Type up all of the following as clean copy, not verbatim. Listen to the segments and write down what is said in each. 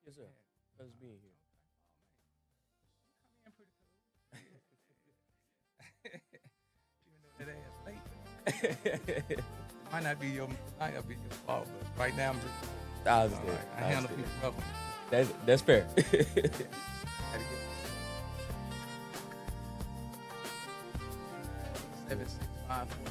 Yes, sir. Pleasure being here. Even though that ass late. Might not be your fault, but right now I'm just. I understand. Right. I handle people roughly. That's fair. 76543.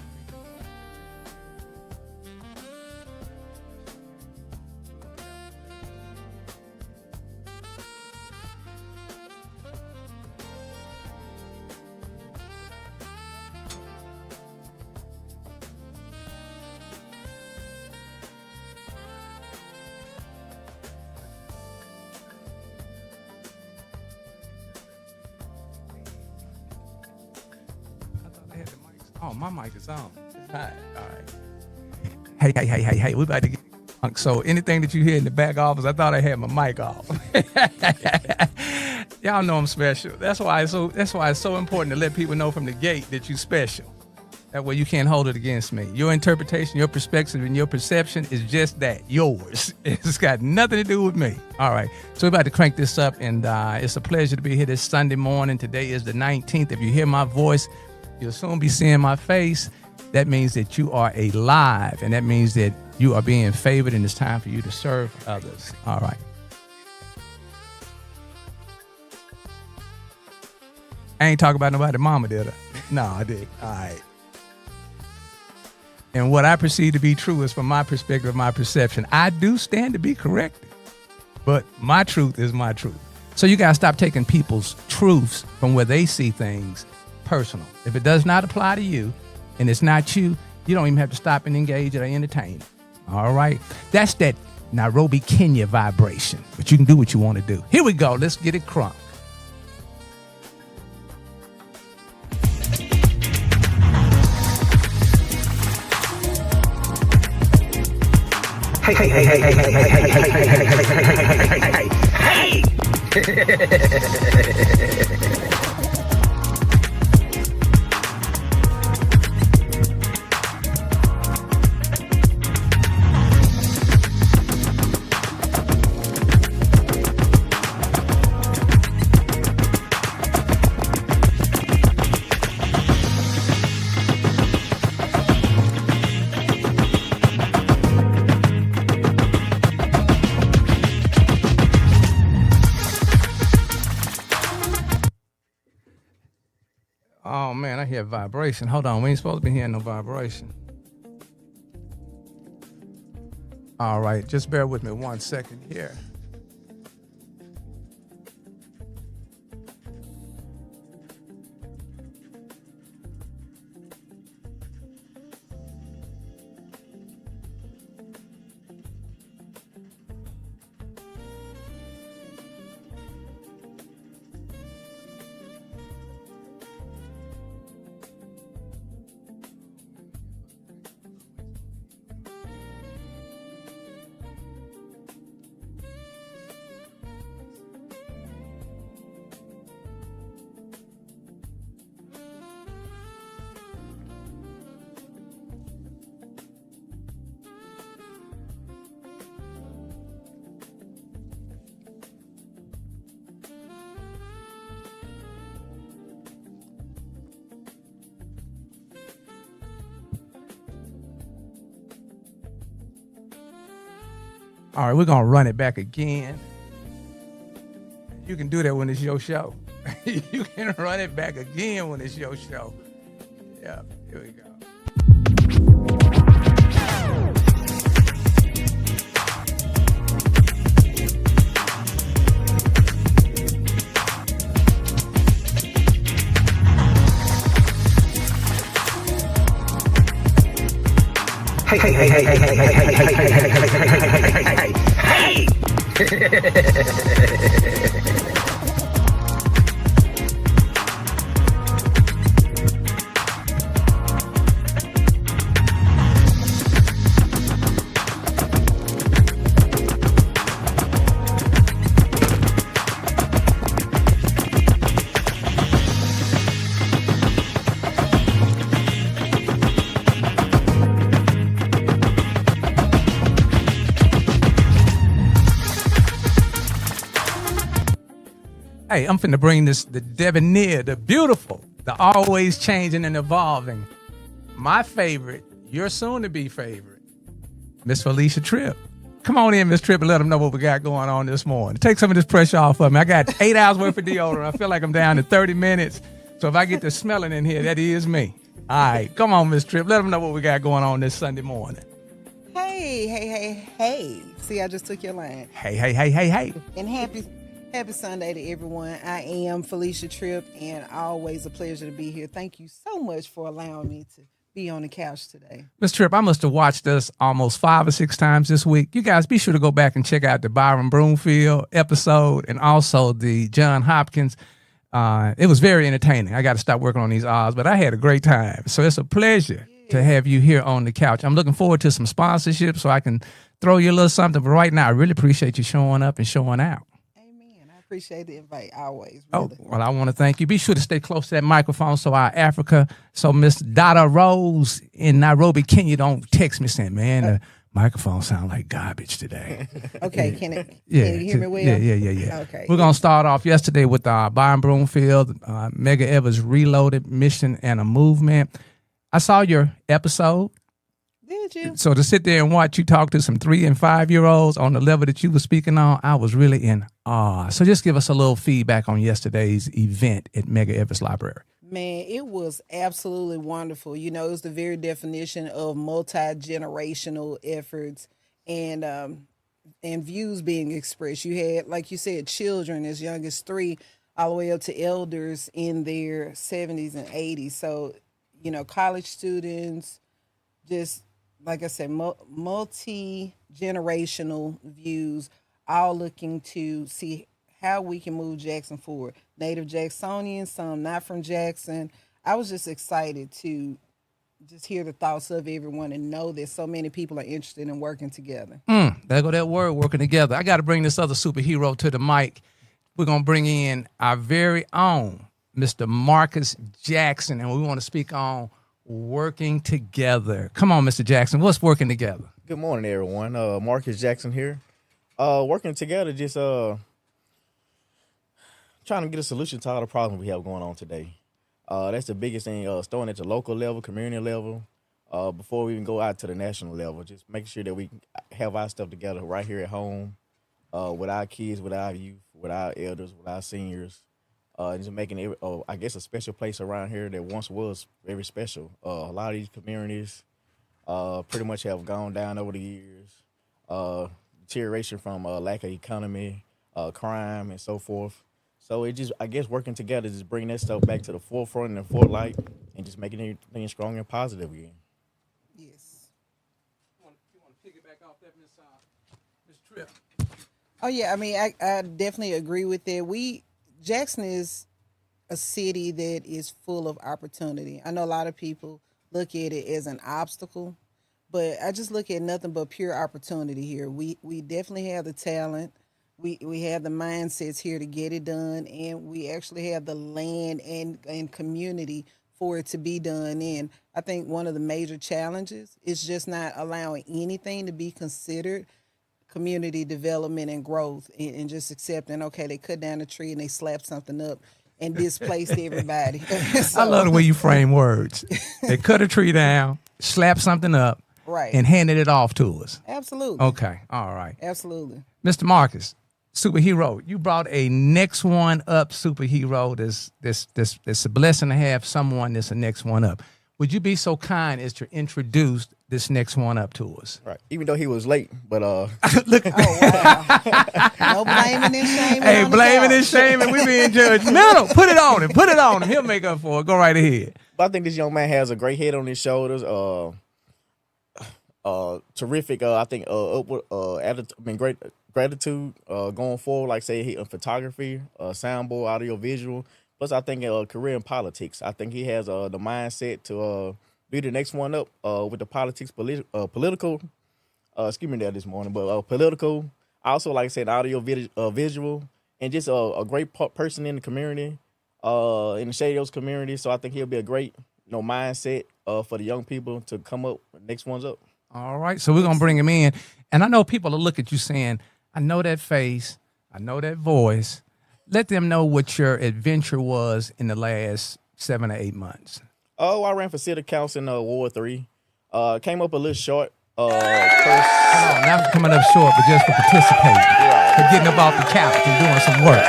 I thought I had the mics. Oh, my mic is on. It's hot. All right. Hey. We about to get drunk. So anything that you hear in the back office, I thought I had my mic off. Y'all know I'm special. That's why it's so important to let people know from the gate that you special. That way you can't hold it against me. Your interpretation, your perspective, and your perception is just that, yours. It's got nothing to do with me. All right. So we're about to crank this up, and it's a pleasure to be here this Sunday morning. Today is the 19th. If you hear my voice, you'll soon be seeing my face. That means that you are alive, and that means that you are being favored, and it's time for you to serve others. All right. I ain't talking about nobody's mama, did I? No, I did. All right. And what I perceive to be true is from my perspective, my perception. I do stand to be corrected, but my truth is my truth. So you got to stop taking people's truths from where they see things personal. If it does not apply to you and it's not you, you don't even have to stop and engage or entertain it. All right? That's that Nairobi, Kenya vibration, but you can do what you want to do. Here we go. Let's get it crunk. Hey. Oh man, I hear vibration. Hold on, we ain't supposed to be hearing no vibration. All right, just bear with me 1 second here. All right, we're going to run it back again. You can do that when it's your show. You can run it back again when it's your show. Yeah, here we go. Hey! right, I'm finna bring the debonair, the beautiful, the always changing and evolving. My favorite, your soon-to-be favorite, Miss Felicia Tripp. Come on in, Miss Tripp, and let them know what we got going on this morning. Take some of this pressure off of me. I got 8 hours worth of deodorant. I feel like I'm down to 30 minutes. So if I get the smelling in here, that is me. All right, come on, Miss Tripp. Let them know what we got going on this Sunday morning. Hey. See, I just took your line. Hey. And happy Sunday to everyone. I am Felicia Tripp, and always a pleasure to be here. Thank you so much for allowing me to be on the couch today. Miss Tripp, I must have watched us almost 5 or 6 times this week. You guys be sure to go back and check out the Byron Broomfield episode and also the John Hopkins. It was very entertaining. I got to stop working on these odds, but I had a great time. So it's a pleasure to have you here on the couch. I'm looking forward to some sponsorship so I can throw you a little something. But right now, I really appreciate you showing up and showing out. Amen. I appreciate the invite always. Oh, Really. well, I want to thank you. Be sure to stay close to that microphone so our Africa, so Miss Dada Rose in Nairobi, Kenya, don't text me saying, man, the microphone sound like garbage today. Okay, can Yeah, you hear me well? Yeah. Okay. We're going to start off yesterday with Byron Broomfield, Mega Evers Reloaded, Mission and a Movement. I saw your episode. Did you? So to sit there and watch you talk to some 3 and 5-year-olds on the level that you were speaking on, I was really in awe. So just give us a little feedback on yesterday's event at Mega Evers Library. Man, it was absolutely wonderful. You know, it was the very definition of multi-generational efforts and views being expressed. You had, like you said, children as young as 3 all the way up to elders in their 70s and 80s. So, you know, college students, just like I said, multi-generational views, all looking to see how we can move Jackson forward. Native Jacksonians, some not from Jackson. I was just excited to just hear the thoughts of everyone and know that so many people are interested in working together. There go that word, working together. I got to bring this other superhero to the mic. We're going to bring in our very own Mr. Marcus Jackson, and we want to speak on working together. Come on, Mr. Jackson. What's working together? Good morning, everyone. Marcus Jackson here. Working together, just trying to get a solution to all the problems we have going on today. That's the biggest thing, starting at the local level, community level, before we even go out to the national level. Just making sure that we have our stuff together right here at home, with our kids, with our youth, with our elders, with our seniors. Just making it, I guess, a special place around here that once was very special. A lot of these communities pretty much have gone down over the years. Deterioration from lack of economy, crime, and so forth. So it just, I guess, working together, just bringing that stuff back to the forefront and the forelight, and just making everything strong and positive again. Yes. You want to piggyback off that, Miss Tripp? Oh, yeah. I mean, I definitely agree with that. Jackson is a city that is full of opportunity. I know a lot of people look at it as an obstacle, but I just look at nothing but pure opportunity here. We definitely have the talent. We have the mindsets here to get it done, and we actually have the land and community for it to be done. And I think one of the major challenges is just not allowing anything to be considered community development and growth, and just accepting, okay, they cut down a tree and they slapped something up and displaced everybody. So, I love the way you frame words. They cut a tree down, slapped something up, right, and handed it off to us. Absolutely. Okay, all right. Absolutely. Mr. Marcus, superhero, you brought a next one up superhero. That's a blessing to have someone that's a next one up. Would you be so kind as to introduce this next one up to us? Right. Even though he was late, but Look, Oh, wow. No blaming and shaming. hey, on the blaming and couch. shaming, we being judgmental. Put it on him. Put it on him. He'll make up for it. Go right ahead. I think this young man has a great head on his shoulders. Terrific. I think upward attitude. I mean, great gratitude going forward. Like say he in photography, soundboard, audio, visual. Plus, I think career in politics. I think he has the mindset to be the next one up with the politics, political. Excuse me there this morning, but political. Also, like I said, audio, visual, and just a great person in the community, in the Shady Oaks community. So I think he'll be a great, mindset for the young people to come up next ones up. All right, so we're going to bring him in. And I know people will look at you saying, I know that face, I know that voice. Let them know what your adventure was in the last 7 or 8 months. Oh, I ran for city council in Ward 3. Came up a little short. Hold on, not coming up short, but just for participating, for getting up off the couch and doing some work.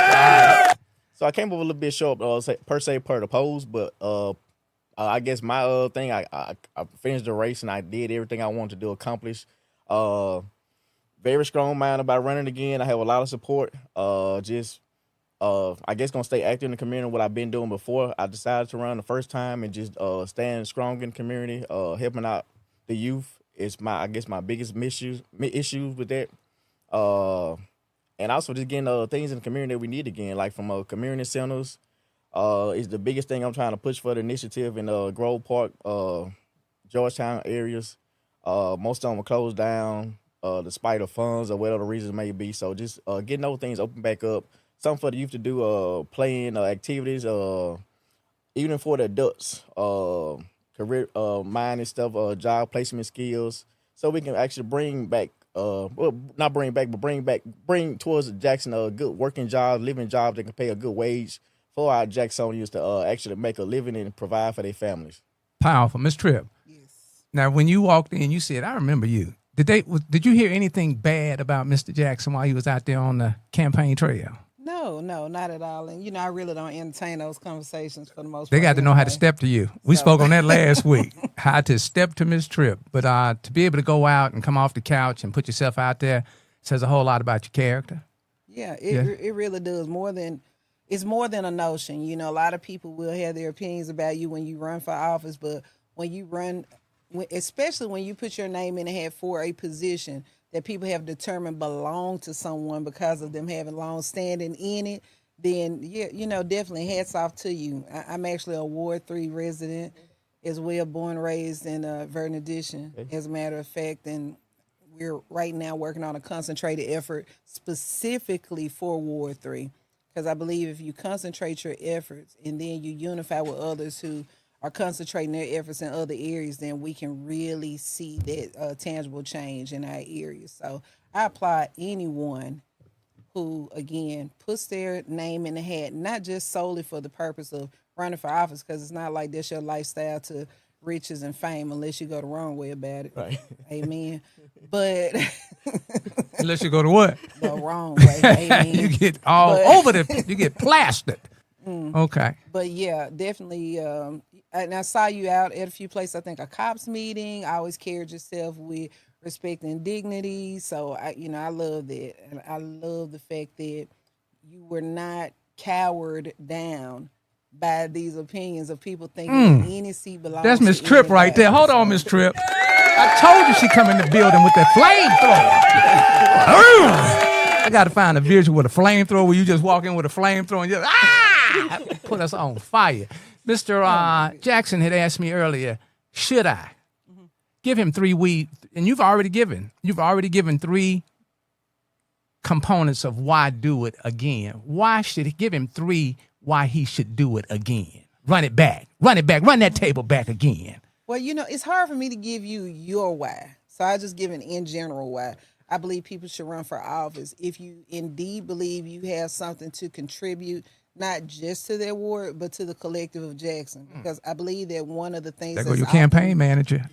So I came up a little bit short, per the polls, but I guess my thing, I finished the race and I did everything I wanted to do, accomplish. Very strong mind about running again. I have a lot of support. I guess gonna stay active in the community. What I've been doing before, I decided to run the first time and just stand strong in the community, helping out the youth. Is my biggest issues with that. And also just getting things in the community that we need again, like from community centers. Is the biggest thing I'm trying to push for the initiative in Grove Park, Georgetown areas. Most of them are closed down, despite of funds or whatever the reason may be. So just getting those things open back up. Something for the youth to do, playing activities, even for the adults, career mind and stuff, job placement skills, so we can actually bring back, not bring back, but bring towards Jackson a good working job, living jobs that can pay a good wage for our Jacksonians to actually make a living and provide for their families. Powerful. Ms. Tripp. Yes. Now, when you walked in, you said, I remember you. Did you hear anything bad about Mr. Jackson while he was out there on the campaign trail? No, not at all. And, I really don't entertain those conversations for the most part. They got to know how to step to you. We spoke on that last week, how to step to Ms. Tripp. But to be able to go out and come off the couch and put yourself out there says a whole lot about your character. Yeah, it really does. It's more than a notion. A lot of people will have their opinions about you when you run for office, but when you run, especially when you put your name in the hat for a position that people have determined belong to someone because of them having long standing in it, then definitely hats off to you. I'm actually a Ward 3 resident as well, born and raised in Verdant Addition, as a matter of fact, and we're right now working on a concentrated effort specifically for Ward 3, because I believe if you concentrate your efforts and then you unify with others who are concentrating their efforts in other areas, then we can really see that tangible change in our areas. So I applaud anyone who, again, puts their name in the hat, not just solely for the purpose of running for office, because it's not like that's your lifestyle to riches and fame unless you go the wrong way about it. Right. Amen. But Unless you go to what? the wrong way. Amen. You get over you get plastered. Okay. But yeah, definitely. And I saw you out at a few places. I think a cops meeting. I always carried yourself with respect and dignity. So I love that, and I love the fact that you were not cowered down by these opinions of people thinking that any seat belongs. That's to Miss Tripp anybody. right there. Hold on, Miss Tripp. I told you she come in the building with that flamethrower. I got to find a visual with a flamethrower where you just walk in with a flamethrower and just put us on fire. Mr. Jackson had asked me earlier, should I give him 3 weeks? And you've already given 3 components of why do it again. Why should he give him 3? Why he should do it again? Run it back. Run that table back again. Well, it's hard for me to give you your why. So I just give an in general why. I believe people should run for office if you indeed believe you have something to contribute, not just to their ward, but to the collective of Jackson. Because I believe that one of the things There go your campaign manager.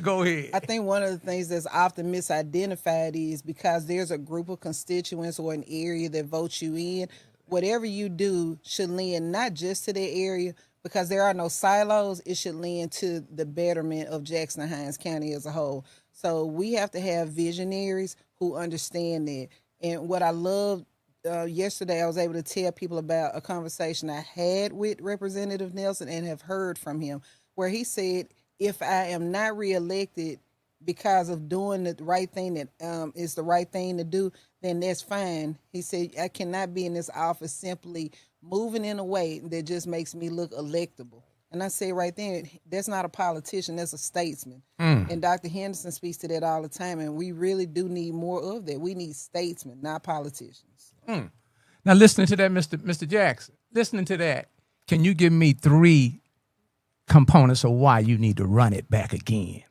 Go ahead. I think one of the things that's often misidentified is because there's a group of constituents or an area that votes you in, whatever you do should lend not just to that area, because there are no silos, it should lend to the betterment of Jackson and Hinds County as a whole. So we have to have visionaries who understand that. And what I loved yesterday, I was able to tell people about a conversation I had with Representative Nelson and have heard from him, where he said, if I am not reelected because of doing the right thing that is the right thing to do, then that's fine. He said, I cannot be in this office simply moving in a way that just makes me look electable. And I say right there, that's not a politician, that's a statesman. And Dr. Henderson speaks to that all the time, and we really do need more of that. We need statesmen, not politicians. Now, listening to that, Mr. Jackson, listening to that, can you give me 3 components of why you need to run it back again?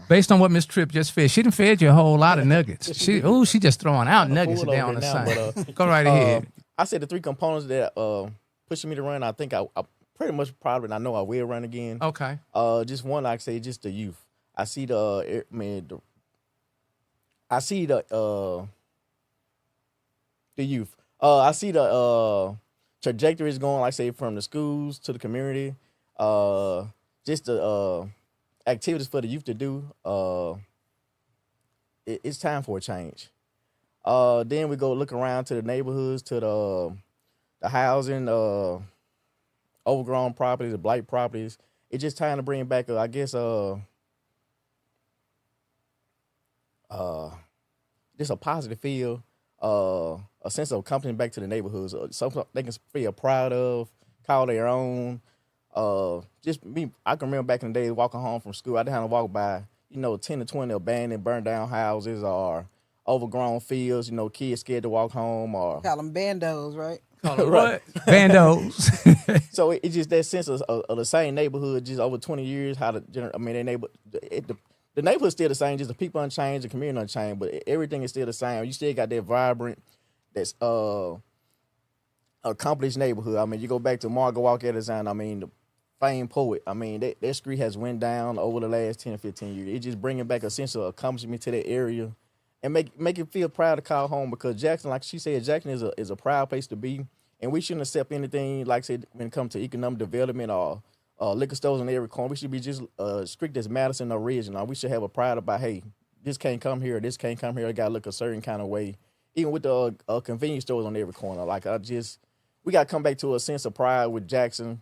Based on what Miss Tripp just fed, she done fed you a whole lot of nuggets. She just throwing out nuggets full down over the it now, side. Go right ahead. I said the 3 components that pushing me to run. I think I pretty much proud of it. I know I will run again. Okay. Just one, like I say, just the youth. I see I see the youth. I see the trajectories going, like I say, from the schools to the community. Just the activities for the youth to do. It's time for a change. Then we go look around to the neighborhoods, to the housing, overgrown properties, the blight properties. It's just time to bring back, I guess, just a positive feel, a sense of coming back to the neighborhoods, something they can feel proud of, call their own. Just me, I can remember back in the day walking home from school, I didn't have to walk by, 10 to 20 abandoned, burned down houses or overgrown fields, kids scared to walk home or. Call them bandos, right? Right. Bandos. So it's just that sense of the same neighborhood, just over 20 years. The neighborhood's still the same, just the people unchanged, the community unchanged, but everything is still the same. You still got that vibrant, that's accomplished neighborhood. I mean, you go back to Margaret Walker design. The famed poet. That street has went down over the last 10 or 15 years. It's just bringing back a sense of accomplishment to that area and make it feel proud to call home, because Jackson, like she said, Jackson is a proud place to be, and we shouldn't accept anything, like I said, when it comes to economic development or liquor stores on every corner. We should be just strict as Madison or Regional. We should have a pride about, hey, this can't come here, this can't come here. It got to look a certain kind of way. Even with the convenience stores on every corner. We got to come back to a sense of pride with Jackson,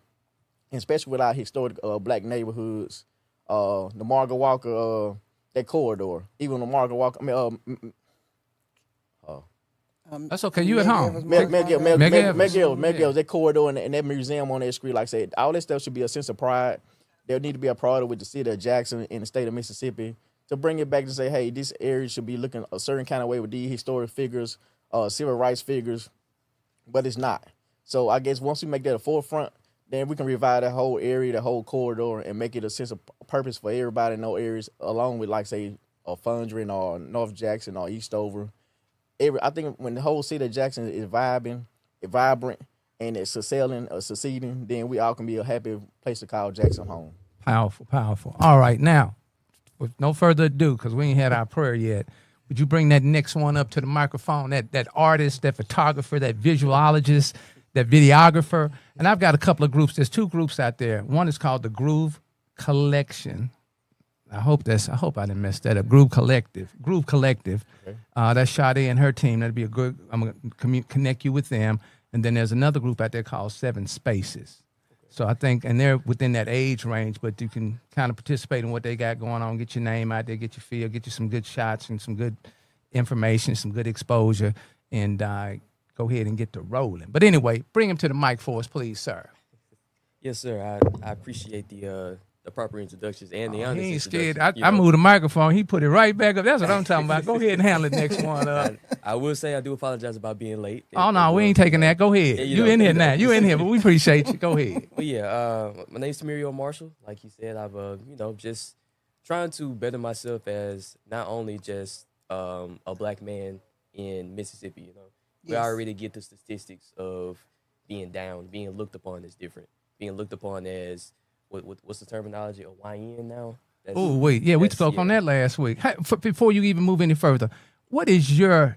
and especially with our historic black neighborhoods. The Margaret Walker, that corridor. Even the Margaret Walker, That's okay. You at home. McGill, that corridor and that museum on that street, like I said, all that stuff should be a sense of pride. There need to be a pride with the city of Jackson and the state of Mississippi to bring it back to say, hey, this area should be looking a certain kind of way with these historic figures, civil rights figures, but it's not. So I guess once we make that a forefront, then we can revive that whole area, the whole corridor, and make it a sense of purpose for everybody in those areas, along with, like, say, Fondren or North Jackson or Eastover. I think when the whole city of Jackson is vibrant, and it's succeeding, then we all can be a happy place to call Jackson home. Powerful, powerful. All right, now, with no further ado, because we ain't had our prayer yet, would you bring that next one up to the microphone, that artist, that photographer, that visuologist, that videographer? And I've got a couple of groups. There's 2 groups out there. One is called the Groove Collection. I hope I didn't mess that up. Groove Collective. Okay. That's Sade and her team. That'd be a good. I'm gonna connect you with them. And then there's another group out there called 7 Spaces. Okay. So I think, and they're within that age range, but you can kind of participate in what they got going on. Get your name out there, get your feel, get you some good shots and some good information, some good exposure, and go ahead and get to rolling. But anyway, bring him to the mic for us, please, sir. Yes, sir. I appreciate the proper introductions and the honest He ain't introductions. scared. I moved the microphone. He put it right back up. That's what I'm talking about. Go ahead and handle the next one up. I will say I do apologize about being late. Oh, no, we ain't taking that. Go ahead. You in here now. You in here, but we appreciate you. Go ahead. But yeah, my name's Tamirio Marshall. Like you said, I've just trying to better myself as not only just a black man in Mississippi. We already get the statistics of being down, being looked upon as different, being looked upon as what's the terminology? A YN now? Oh, wait. Yeah, we spoke on that last week. Hey, before you even move any further, what is your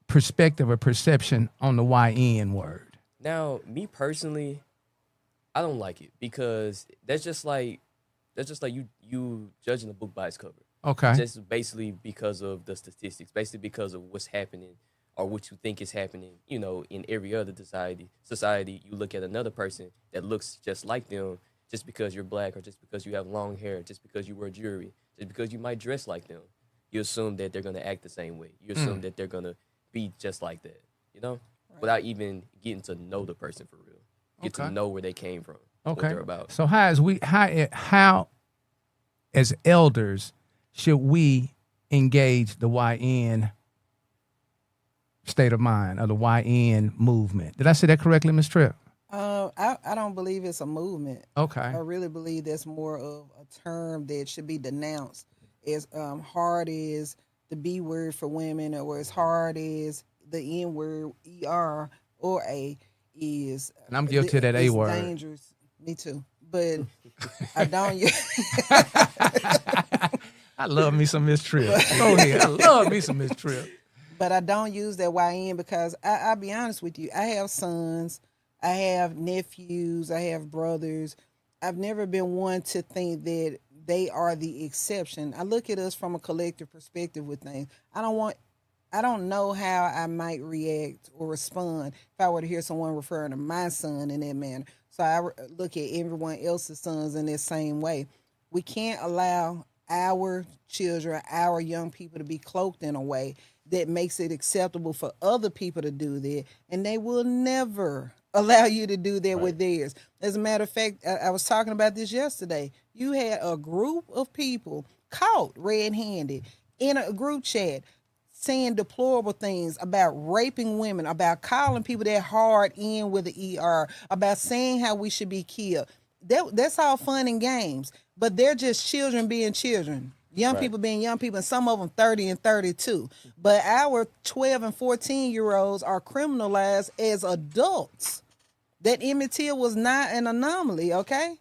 perspective or perception on the YN word? Now, me personally, I don't like it because that's just like you judging a book by its cover. Okay. Just basically because of the statistics, basically because of what's happening or what you think is happening, in every other society, you look at another person that looks just like them, just because you're black or just because you have long hair, just because you wear jewelry, just because you might dress like them, you assume that they're going to act the same way. You assume that they're going to be just like that, right. Without even getting to know the person for real. Get to know where they came from, what they're about. So how as elders should we engage the YN state of mind or the YN movement? Did I say that correctly, Ms. Tripp? I don't believe it's a movement. Okay. I really believe that's more of a term that should be denounced as hard as the B word for women, or as hard as the N word, ER or A is. And I'm guilty of that A it's word. dangerous. Me too. But I don't. I love me some Miss Tripp. Go ahead. I love me some Miss Tripp. But I don't use that YN because I'll be honest with you. I have sons, I have nephews, I have brothers. I've never been one to think that they are the exception. I look at us from a collective perspective with things. I don't know how I might react or respond if I were to hear someone referring to my son in that manner. So I look at everyone else's sons in that same way. We can't allow our children, our young people to be cloaked in a way that makes it acceptable for other people to do that. And they will never allow you to do that with theirs. As a matter of fact, I was talking about this yesterday. You had a group of people caught red-handed in a group chat saying deplorable things about raping women, about calling people that hard in with the ER, about saying how we should be killed. That's all fun and games, but they're just children being children. Young people being young people, and some of them 30 and 32. But our 12 and 14-year-olds are criminalized as adults. That Emmett Till was not an anomaly, okay?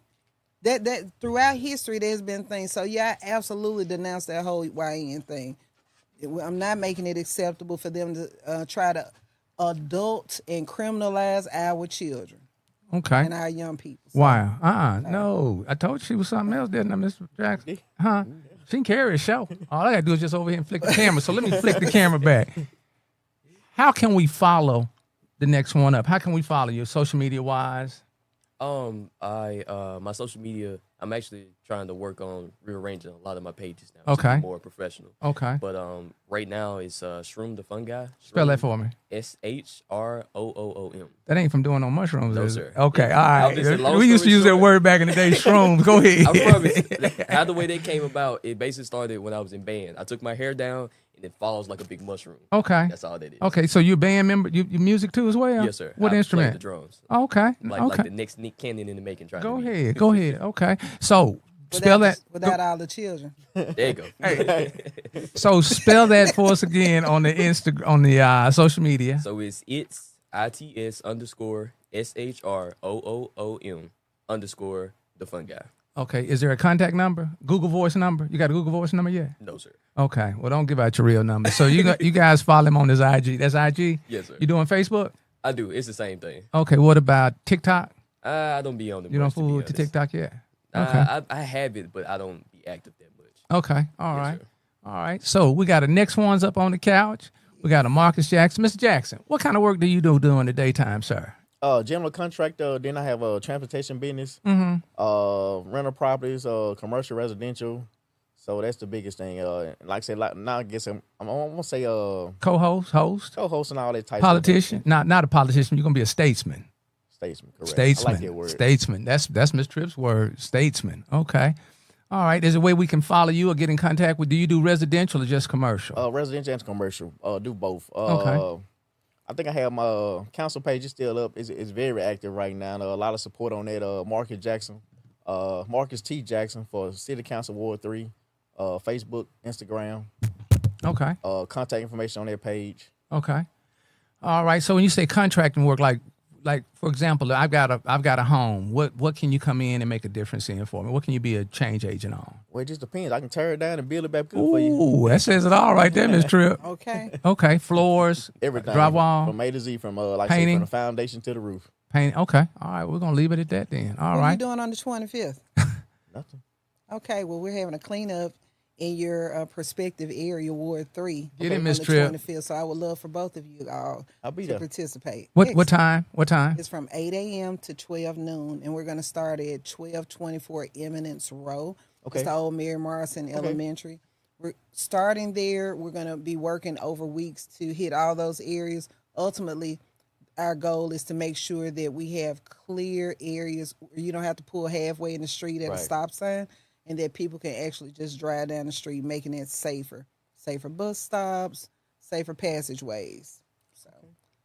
That throughout history, there's been things. So, yeah, I absolutely denounce that whole YN thing. I'm not making it acceptable for them to try to adult and criminalize our children. Okay. And our young people. So, Wow. No. I told you she was something else, didn't I, Mr. Jackson? Huh? She can carry a show. All I got to do is just over here and flick the camera. So let me flick the camera back. How can we follow the next one up? How can we follow you social media wise? My social media, I'm actually trying to work on rearranging a lot of my pages now. Okay. To be more professional. Okay. But right now it's Shroom the Fun Guy. Spell that for me. SHROOOM. That ain't from doing no mushrooms. No, is sir. it? Okay, Yeah. all Just a right. long We used to story use that short. word back in the day, shrooms. Go ahead. I promise. How the way they came about, it basically started when I was in band. I took my hair down and it follows like a big mushroom. Okay. That's all that is. Okay, so you a band member? You music too as well? Yes, sir. What I play instrument? the drums. Okay. Like okay. the next Nick Cannon in the making. Trying Go to be. ahead. Go ahead. Okay. So spell that. Without all the children. There you go. So spell that for us again on the on the social media. So it's ITS underscore SHROOOM underscore the fun guy. Okay. Is there a contact number? Google Voice number? You got a Google Voice number yet? No, sir. Okay. Well, don't give out your real number. So you guys follow him on his IG. That's IG? Yes, sir. You doing Facebook? I do. It's the same thing. Okay. What about TikTok? I don't be on the. You don't fool with the TikTok yet? Okay. I have it, but I don't be active that much. Okay. All Yes, right. sir. All right. So we got the next ones up on the couch. We got a Marcus Jackson. Mr. Jackson, what kind of work do you do during the daytime, sir? General contractor. Then I have a transportation business. Rental properties. Commercial, residential. So that's the biggest thing. Like I said, now I guess I'm gonna say Co-host, host, co-host and all that type. politician. Not a politician. You're gonna be a statesman. Statesman, correct. Statesman. I like that word. Statesman. That's Miss Tripp's word. Statesman. Okay. All right. There's a way we can follow you or get in contact with. Do you do residential or just commercial? Residential and commercial. Do both. Okay. I think I have my council page is still up. It's very active right now. A lot of support on that. Marcus Jackson, Marcus T. Jackson for City Council Ward 3. Facebook, Instagram. Okay. Contact information on their page. Okay. All right. So when you say contracting work, like for example, I've got a home. What can you come in and make a difference in for me? What can you be a change agent on? Well, it just depends. I can tear it down and build it back good for you. Ooh, that says it all right there, Miss Tripp. Okay. Okay. Floors, Everything. drywall, From A to Z, from like painting. say, from the foundation to the roof. paint. Okay. All right. We're gonna leave it at that then. All What are right. you doing on the 25th? Nothing. Okay, well, we're having a cleanup in your prospective area, Ward 3. Get it, on Miss the Tripp. 25th, so I would love for both of you all I'll be to there. participate. What Excellent. time? What time? It's from 8 a.m. to 12 noon, and we're going to start at 1224 Eminence Row. Okay. It's the old Mary Morrison Elementary. We're starting there. We're going to be working over weeks to hit all those areas. Ultimately, our goal is to make sure that we have clear areas where you don't have to pull halfway in the street at a Right. stop sign, and that people can actually just drive down the street, making it safer. Safer bus stops, safer passageways. So.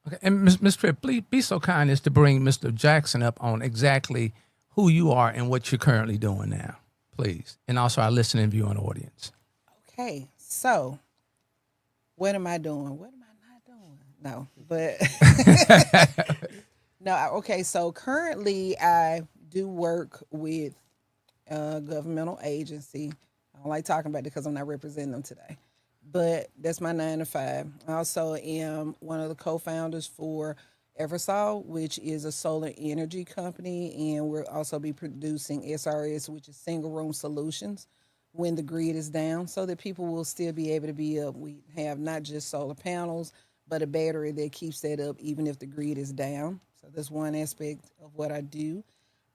Okay. And Miss Tripp, please be so kind as to bring Mr. Jackson up on exactly who you are and what you're currently doing now, please, and also our listening viewing audience. Okay, so what am I doing? What am I not doing? No, but no. Okay, so currently I do work with a governmental agency. I don't like talking about it because I'm not representing them today, but that's my 9 to 5. I also am one of the co-founders for Eversol, which is a solar energy company, and we'll also be producing SRS, which is single room solutions when the grid is down, so that people will still be able to be up. We have not just solar panels, but a battery that keeps that up even if the grid is down. So that's one aspect of what I do.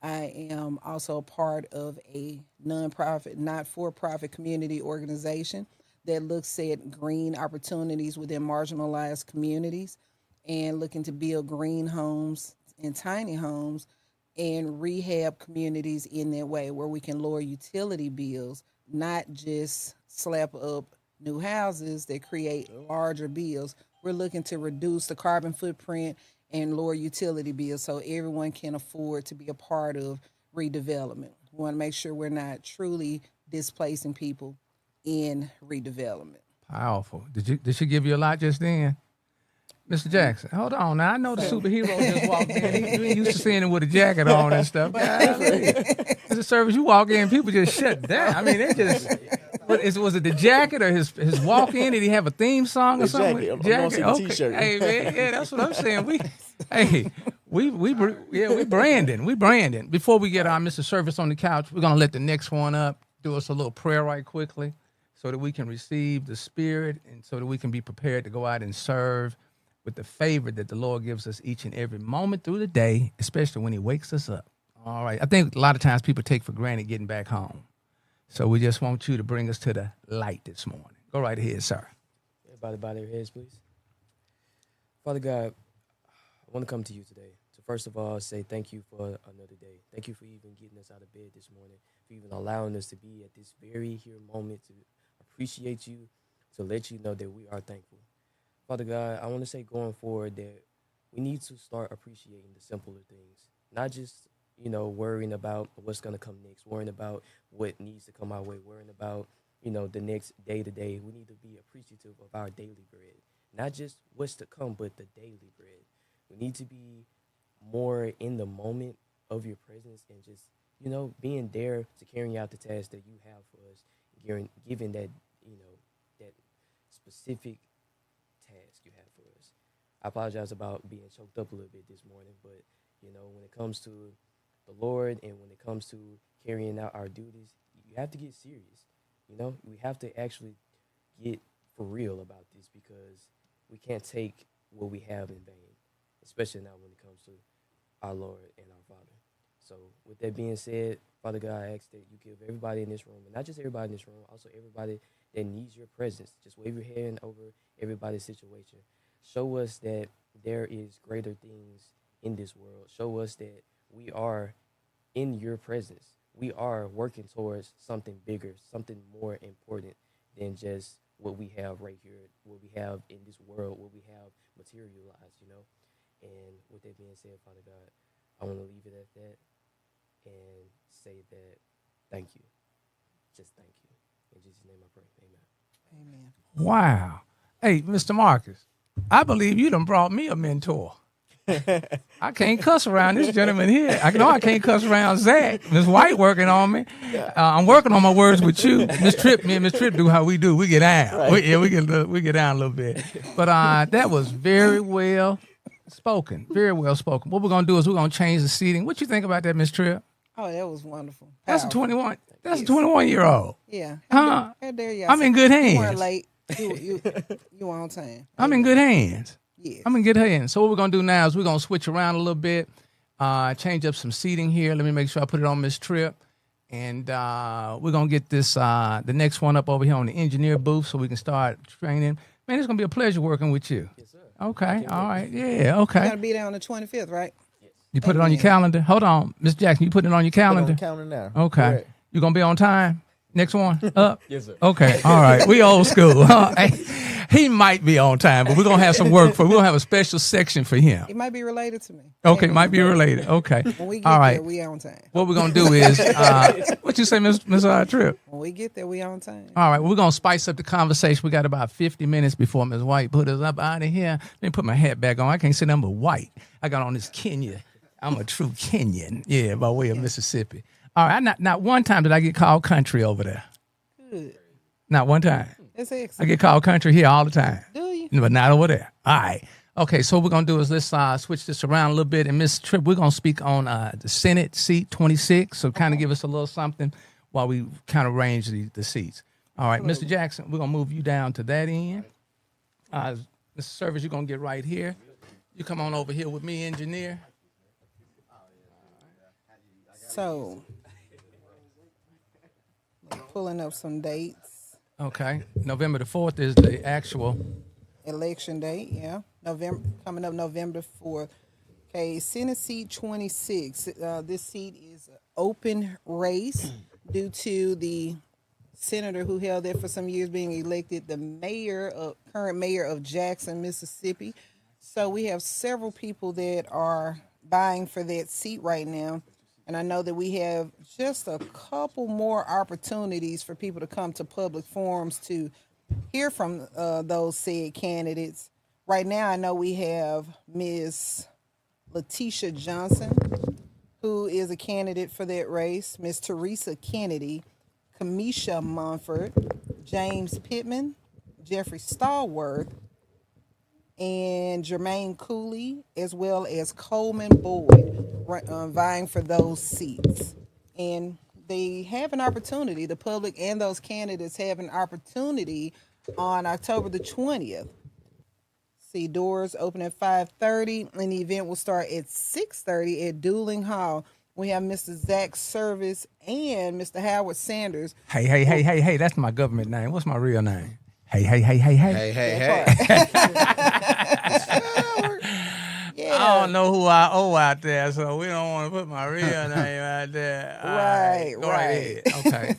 I am also a part of a nonprofit, not-for-profit community organization that looks at green opportunities within marginalized communities and looking to build green homes and tiny homes and rehab communities in that way where we can lower utility bills, not just slap up new houses that create larger bills. We're looking to reduce the carbon footprint and lower utility bills so everyone can afford to be a part of redevelopment. We want to make sure we're not truly displacing people in redevelopment. Powerful. Did she give you a lot just then? Mr. Jackson, hold on. Now, I know the superhero just walked in. You ain't used to seeing him with a jacket on and stuff. It's a service you walk in, people just shut down. I mean, they just. Was it the jacket or his walk in? Did he have a theme song or something? Jacket. Okay. T-shirt. Hey man, yeah, that's what I'm saying. We branding. We branding. Before we get our Mr. Service on the couch, we're gonna let the next one up do us a little prayer right quickly, so that we can receive the Spirit and so that we can be prepared to go out and serve with the favor that the Lord gives us each and every moment through the day, especially when He wakes us up. All right. I think a lot of times people take for granted getting back home. So we just want you to bring us to the light this morning. Go right ahead, sir. Everybody bow their heads, please. Father God, I want to come to you today. So first of all, say thank you for another day. Thank you for even getting us out of bed this morning, for even allowing us to be at this very here moment to appreciate you, to let you know that we are thankful. Father God, I want to say going forward that we need to start appreciating the simpler things, not just, worrying about what's going to come next, worrying about what needs to come our way, worrying about, the next day to day. We need to be appreciative of our daily bread, not just what's to come, but the daily bread. We need to be more in the moment of your presence and just, being there to carry out the task that you have for us, given that, that specific task you have for us. I apologize about being choked up a little bit this morning, but when it comes to the Lord and when it comes to carrying out our duties, you have to get serious. We have to actually get for real about this because we can't take what we have in vain, especially now when it comes to our Lord and our Father. So with that being said, Father God, I ask that you give everybody in this room, and not just everybody in this room, also everybody that needs your presence. Just wave your hand over everybody's situation. Show us that there is greater things in this world. Show us that we are in your presence. We are working towards something bigger, something more important than just what we have right here, what we have in this world, what we have materialized, And with that being said, Father God, I want to leave it at that and say that thank you. Just thank you. In Jesus' name I pray. Amen. Amen. Wow. Hey, Mr. Marcus, I believe you done brought me a mentor. I can't cuss around this gentleman here. I know I can't cuss around Zach. Miss White working on me. I'm working on my words with you. Miss Tripp, me and Miss Tripp do how we do. We get down. Right. We get down a little bit. But that was very well spoken. Very well spoken. What we're gonna do is we're gonna change the seating. What you think about that, Miss Tripp? Oh, that was wonderful. That's a Powerful. 21. That's a 21-year-old. Yeah. Huh? How dare y'all I'm in good You weren't hands. late. You were on time. I'm in good hands. Yes. I'm in good hands. So what we're gonna do now is we're gonna switch around a little bit, change up some seating here. Let me make sure I put it on Miss Tripp, and we're gonna get this the next one up over here on the engineer booth so we can start training. Man, it's gonna be a pleasure working with you. Yes, sir. Okay, all right, yeah, You're okay. gonna be there on the 25th, right? You put it on your calendar. Hold on, Miss Jackson, you putting it on your Put it on calendar. the calendar now. Okay, Correct. you gonna be on time. Next one up. Yes, sir. Okay, all right. We old school. Huh? He might be on time, but we're gonna have some work for. We're gonna have a special section for him. He might be related to me. Okay, might be related. Okay, When we get all right. there, we on time. What we're gonna do is, what you say, Miss Trip? When we get there, we on time. All right, we're gonna spice up the conversation. We got about 50 minutes before Ms. White put us up out of here. Let me put my hat back on. I can't say nothing but white. I got on this Kenya. I'm a true Kenyan. Yeah, by way of Mississippi. All right, not one time did I get called country over there. Good. Not one time. That's I excellent. get called country here all the time. Do you? But not over there. All right. Okay, so what we're going to do is let's switch this around a little bit. And Ms. Tripp, we're going to speak on the Senate seat 26. So kind of give us a little something while we kind of arrange the seats. All right, Mr. Jackson, we're going to move you down to that end. Mr. Service, you're going to get right here. You come on over here with me, engineer. So, pulling up some dates. Okay. November the 4th is the actual. Election date, yeah. Coming up November 4th. Okay, Senate seat 26. This seat is an open race due to the senator who held it for some years being elected the current mayor of Jackson, Mississippi. So we have several people that are vying for that seat right now. And I know that we have just a couple more opportunities for people to come to public forums to hear from those said candidates. Right now, I know we have Ms. Letitia Johnson, who is a candidate for that race, Ms. Teresa Kennedy, Kamisha Monfort, James Pittman, Jeffrey Stallworth, and Jermaine Cooley, as well as Coleman Boyd, vying for those seats. And they have an opportunity, the public and those candidates have an opportunity on October the 20th. See, doors open at 5:30, and the event will start at 6:30 at Dooling Hall. We have Mr. Zach Service and Mr. Howard Sanders. Hey, that's my government name. What's my real name? Hey. Yeah. I don't know who I owe out there, so we don't want to put my real name out there. All Right, go right. ahead. Okay.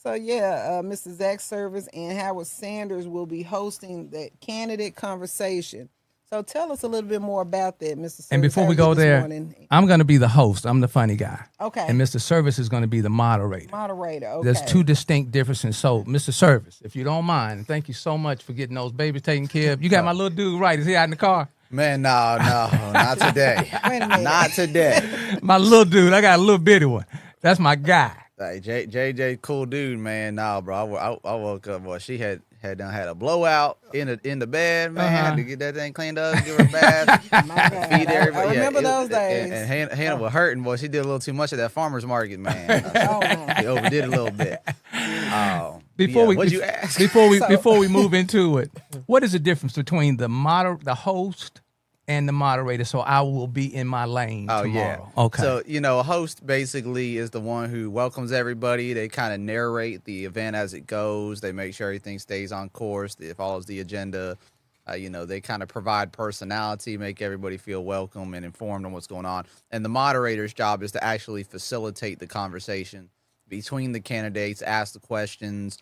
So, yeah, Mr. Zach Service and Howard Sanders will be hosting that candidate conversation. So tell us a little bit more about that, Mr. Service. And before How we are go you this there, morning? I'm going to be the host. I'm the funny guy. Okay. And Mr. Service is going to be the moderator. Moderator, okay. There's two distinct differences. So, Mr. Service, if you don't mind, thank you so much for getting those babies taken care of. You got my little dude right. Is he out in the car? Man, no, not today. Wait a minute. Not today. My little dude. I got a little bitty one. That's my guy. Like JJ, cool dude, man. Nah, bro. I woke up. Boy, she had a blowout in the bed, man. Had to get that thing cleaned up, give her a bath, My God. feed everybody. I remember those days. And Hannah was hurting, boy. She did a little too much at that farmer's market, man. Oh, man. She overdid it a little bit. Oh, what'd you ask? Before we move into it, what is the difference between the host and the moderator? So I will be in my lane tomorrow. Yeah. Okay. So, a host basically is the one who welcomes everybody. They kind of narrate the event as it goes. They make sure everything stays on course. It follows the agenda. They kind of provide personality, make everybody feel welcome and informed on what's going on. And the moderator's job is to actually facilitate the conversation between the candidates, ask the questions.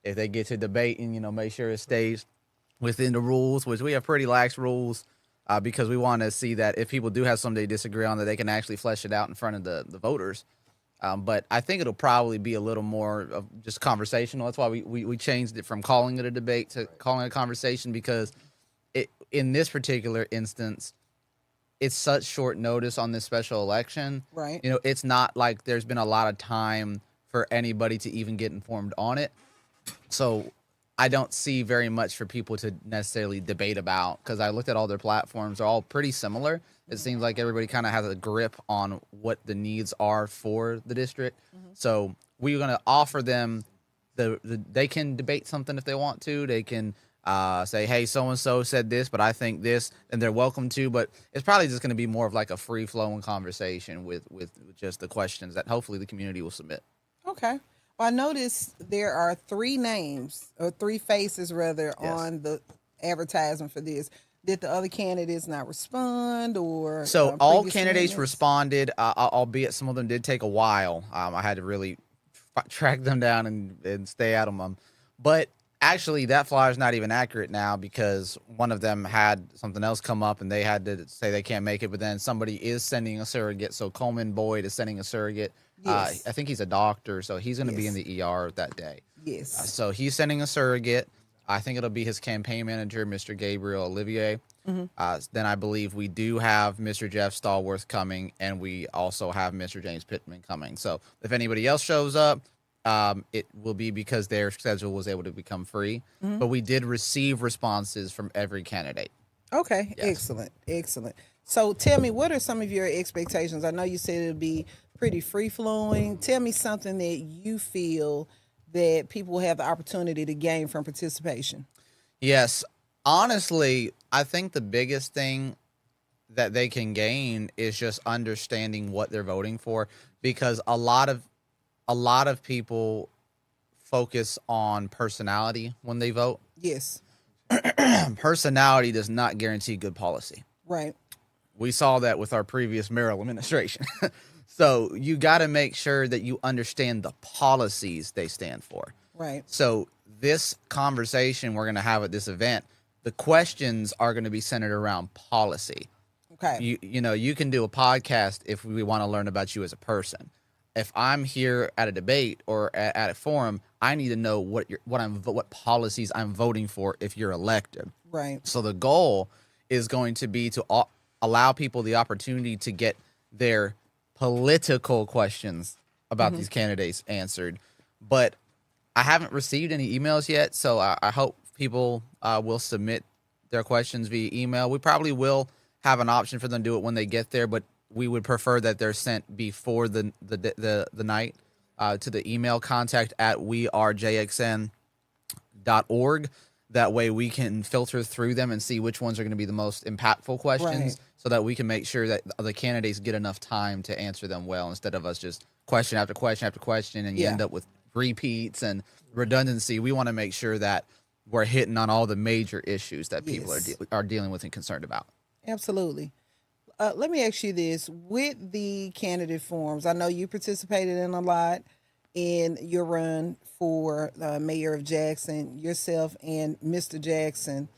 If they get to debating, make sure it stays within the rules, which we have pretty lax rules, because we want to see that if people do have something they disagree on, that they can actually flesh it out in front of the voters. But I think it'll probably be a little more of just conversational. That's why we changed it from calling it a debate to calling it a conversation, because in this particular instance, it's such short notice on this special election. Right. It's not like there's been a lot of time for anybody to even get informed on it. So I don't see very much for people to necessarily debate about, because I looked at all their platforms. They're all pretty similar. It seems like everybody kind of has a grip on what the needs are for the district. Mm-hmm. So we're going to offer them they can debate something if they want to. They can say, hey, so-and-so said this, but I think this, and they're welcome to. But it's probably just going to be more of like a free-flowing conversation with just the questions that hopefully the community will submit. Okay. Well, I noticed there are three faces Yes. on the advertisement for this. Did the other candidates not respond, or So all previous candidates candidates? responded, albeit some of them did take a while. I had to really track them down and stay at them. But Actually, that flyer is not even accurate now because one of them had something else come up and they had to say they can't make it. But then somebody is sending a surrogate. So Coleman Boyd is sending a surrogate. Yes. I think he's a doctor, so he's going to be in Yes. the ER that day. Yes. So he's sending a surrogate. I think it'll be his campaign manager, Mr. Gabriel Olivier. Then I believe we do have Mr. Jeff Stallworth coming, and we also have Mr. James Pittman coming. So if anybody else shows up, it will be because their schedule was able to become free. But we did receive responses from every candidate. Okay, Yes. excellent, excellent. So tell me, what are some of your expectations? I know you said it'll be pretty free flowing. Tell me something that you feel that people will have the opportunity to gain from participation. Yes. Honestly, I think the biggest thing that they can gain is just understanding what they're voting for, because a lot of people focus on personality when they vote. Yes, Personality does not guarantee good policy. right, We saw that with our previous mayoral administration. So you got to make sure that you understand the policies they stand for. right, So this conversation we're going to have at this event, the questions are going to be centered around policy. okay, You can do a podcast if we want to learn about you as a person. If I'm here at a debate or at a forum, I need to know what policies I'm voting for if you're elected. right, So the goal is going to be to allow people the opportunity to get their political questions about these candidates answered. But I haven't received any emails yet, so I hope people will submit their questions via email. We probably will have an option for them to do it when they get there, but we would prefer that they're sent before the night to the email contact at wearejxn.org. That way we can filter through them and see which ones are going to be the most impactful questions, Right. so that we can make sure that the candidates get enough time to answer them well, instead of us just question after question after question, and you Yeah. end up with repeats and redundancy. We want to make sure that we're hitting on all the major issues that people Yes. are dealing with and concerned about. absolutely. Let me ask you this: with the candidate forums, I know you participated in a lot in your run for mayor of Jackson, yourself and Mr. Jackson.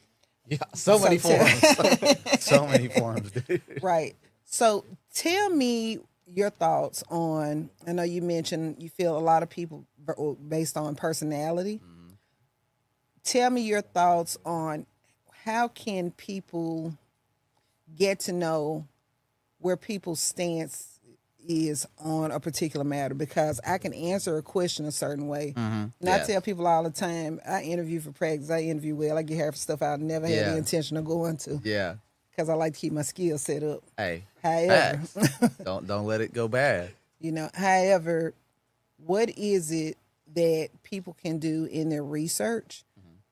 Yeah, so many So tell- forums. So many forums, dude. Right. So tell me your thoughts on, I know you mentioned you feel a lot of people based on personality. Tell me your thoughts on how can people get to know where people's stance is on a particular matter, because I can answer a question a certain way. And I Yes. tell people all the time, I interview for practice, I interview well, I get half the stuff I never had Yeah. the intention of going to, Yeah. because I like to keep my skills set up. Hey. However, Facts. Don't let it go bad. however, what is it that people can do in their research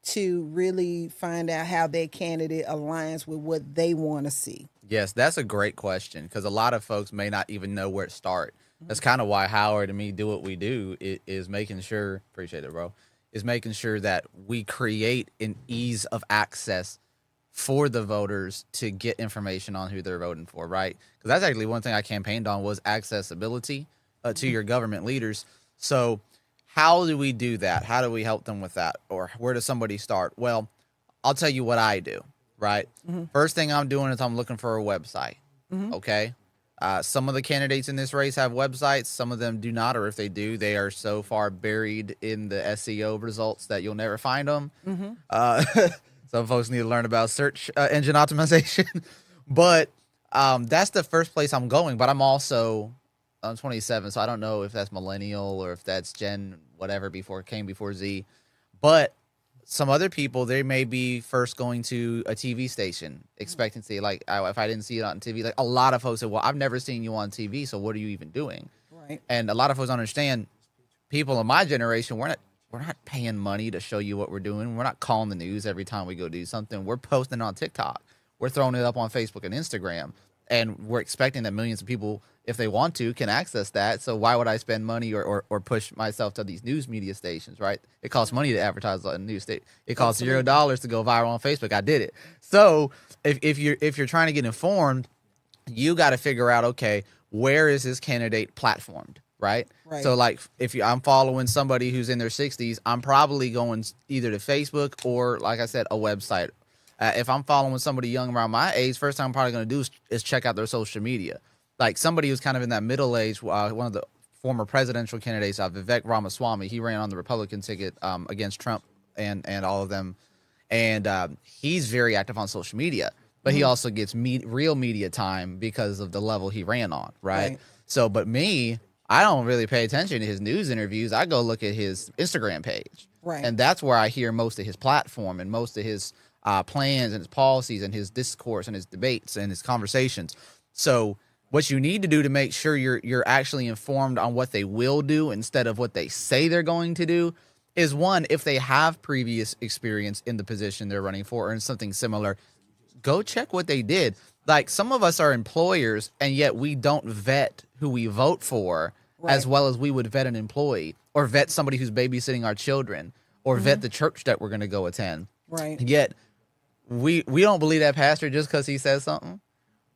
to really find out how their candidate aligns with what they want to see? Yes, that's a great question, because a lot of folks may not even know where to start. That's kind of why Howard and me do what we do, is making sure, appreciate it, bro, is making sure that we create an ease of access for the voters to get information on who they're voting for, right? Because that's actually one thing I campaigned on, was accessibility to your government leaders. So how do we do that? How do we help them with that? Or where does somebody start? Well, I'll tell you what I do, right? First thing I'm doing is I'm looking for a website, okay? Some of the candidates in this race have websites. Some of them do not, or if they do, they are so far buried in the SEO results that you'll never find them. Some folks need to learn about search engine optimization. But that's the first place I'm going. But I'm 27, so I don't know if that's millennial or if that's Gen whatever came before Z. But some other people, they may be first going to a TV station, expecting to see, like, if I didn't see it on TV, like a lot of folks said, well, I've never seen you on TV, so what are you even doing? Right. And a lot of folks don't understand, people in my generation, we're not paying money to show you what we're doing. We're not calling the news every time we go do something. We're posting on TikTok. We're throwing it up on Facebook and Instagram. And we're expecting that millions of people, if they want to, can access that. So why would I spend money or push myself to these news media stations, right? It costs money to advertise on a news station. It costs $0 to go viral on Facebook. I did it. So if you're trying to get informed, you got to figure out, okay, where is this candidate platformed? right? Right. So like if I'm following somebody who's in their 60s, I'm probably going either to Facebook or, like I said, a website. If I'm following somebody young around my age, first thing I'm probably going to do is check out their social media. Like somebody who's kind of in that middle age, one of the former presidential candidates, Vivek Ramaswamy, he ran on the Republican ticket against Trump and all of them. And he's very active on social media, but he also gets real media time because of the level he ran on, right? So, but me, I don't really pay attention to his news interviews. I go look at his Instagram page. Right. And that's where I hear most of his platform and most of his plans and his policies and his discourse and his debates and his conversations. So what you need to do to make sure you're actually informed on what they will do instead of what they say they're going to do is, one, if they have previous experience in the position they're running for or in something similar, go check what they did. Like some of us are employers and yet we don't vet who we vote for as well as we would vet an employee or vet somebody who's babysitting our children or vet the church that we're going to go attend. Right. Yet we don't believe that pastor just because he says something.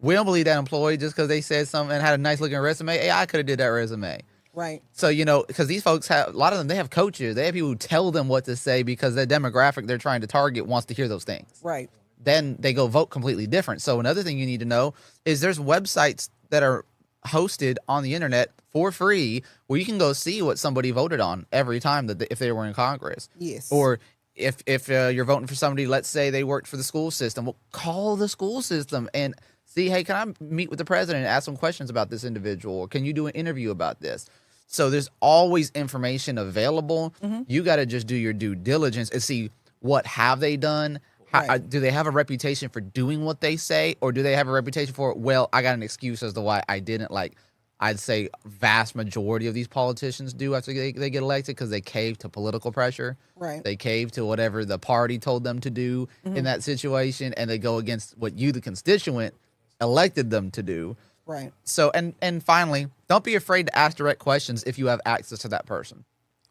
We don't believe that employee just because they said something and had a nice looking resume. Hey, I could have did that resume. Right. So, you know, because these folks have, a lot of them, they have coaches. They have people who tell them what to say because the demographic they're trying to target wants to hear those things. Right. Then they go vote completely different. So another thing you need to know is there's websites that are hosted on the internet for free where you can go see what somebody voted on every time that if they were in Congress. Yes. Or if you're voting for somebody, let's say they worked for the school system, well, call the school system and see, hey, can I meet with the president and ask some questions about this individual? Or can you do an interview about this? So there's always information available. You got to just do your due diligence and see what have they done. How, do they have a reputation for doing what they say? Or do they have a reputation for, well, I got an excuse as to why I didn't. Like, I'd say vast majority of these politicians do after they get elected because they cave to political pressure. Right. They cave to whatever the party told them to do in that situation. And they go against what you, the constituent, elected them to do. Right. So, and finally, don't be afraid to ask direct questions if you have access to that person.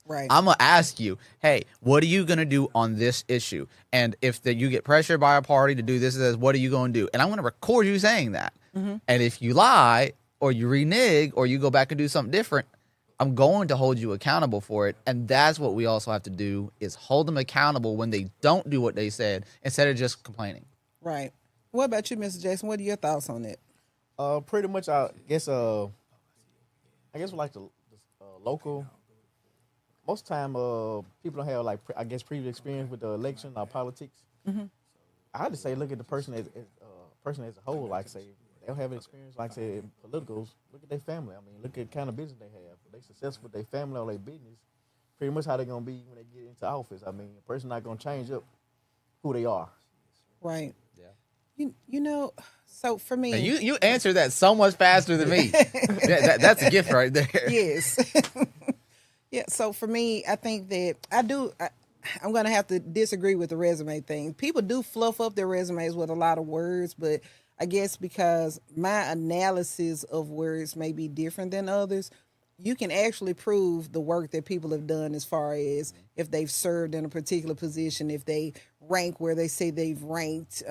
Right. I'm going to ask you, hey, what are you going to do on this issue? And if you get pressured by a party to do this, what are you going to do? And I'm going to record you saying that. And if you lie or you renege or you go back and do something different, I'm going to hold you accountable for it. And that's what we also have to do is hold them accountable when they don't do what they said instead of just complaining. Right. What about you, Mr. Jackson? What are your thoughts on that? Pretty much, I guess we like the local. Most time, people don't have like previous experience with the election or politics. I had to say, look at the person as a whole. Like say, they don't have experience. Like say, in politicals. Look at their family. I mean, look at the kind of business they have. If they successful with their family or their business, pretty much how they're gonna be when they get into office. I mean, a person not gonna change up who they are. Right. Yeah. You know. So for me, And you answered that so much faster than me. That's a gift right there. Yes. Yeah. So for me, I think that I'm going to have to disagree with the resume thing. People do fluff up their resumes with a lot of words, but I guess because my analysis of words may be different than others, you can actually prove the work that people have done as far as if they've served in a particular position, if they rank where they say they've ranked.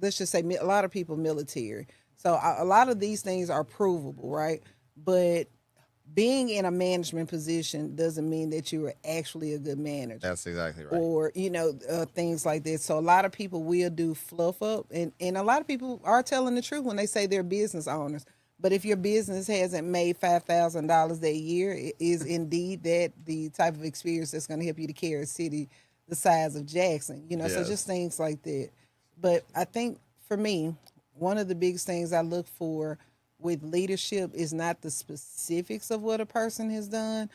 Let's just say a lot of people military. So a lot of these things are provable, right? But being in a management position doesn't mean that you are actually a good manager. That's exactly right. Or, things like that. So a lot of people will do fluff up. And a lot of people are telling the truth when they say they're business owners. But if your business hasn't made $5,000 that year, it is indeed that the type of experience that's going to help you to carry a city the size of Jackson. So just things like that. But I think for me, one of the biggest things I look for with leadership is not the specifics of what a person has done,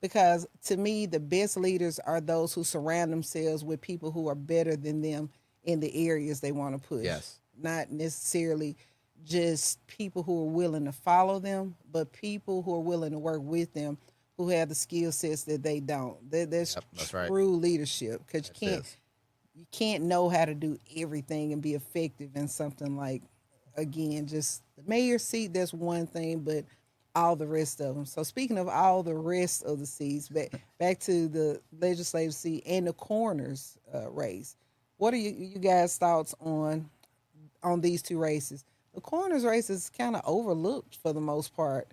because to me, the best leaders are those who surround themselves with people who are better than them in the areas they want to push. Yes. Not necessarily just people who are willing to follow them, but people who are willing to work with them, who have the skill sets that they don't. That's right. True leadership, because you can't know how to do everything and be effective in something like, again, just the mayor's seat. That's one thing, but all the rest of them. So speaking of all the rest of the seats, back to the legislative seat and the coroner's race. What are you guys' thoughts on these two races? The coroner's race is kind of overlooked for the most part.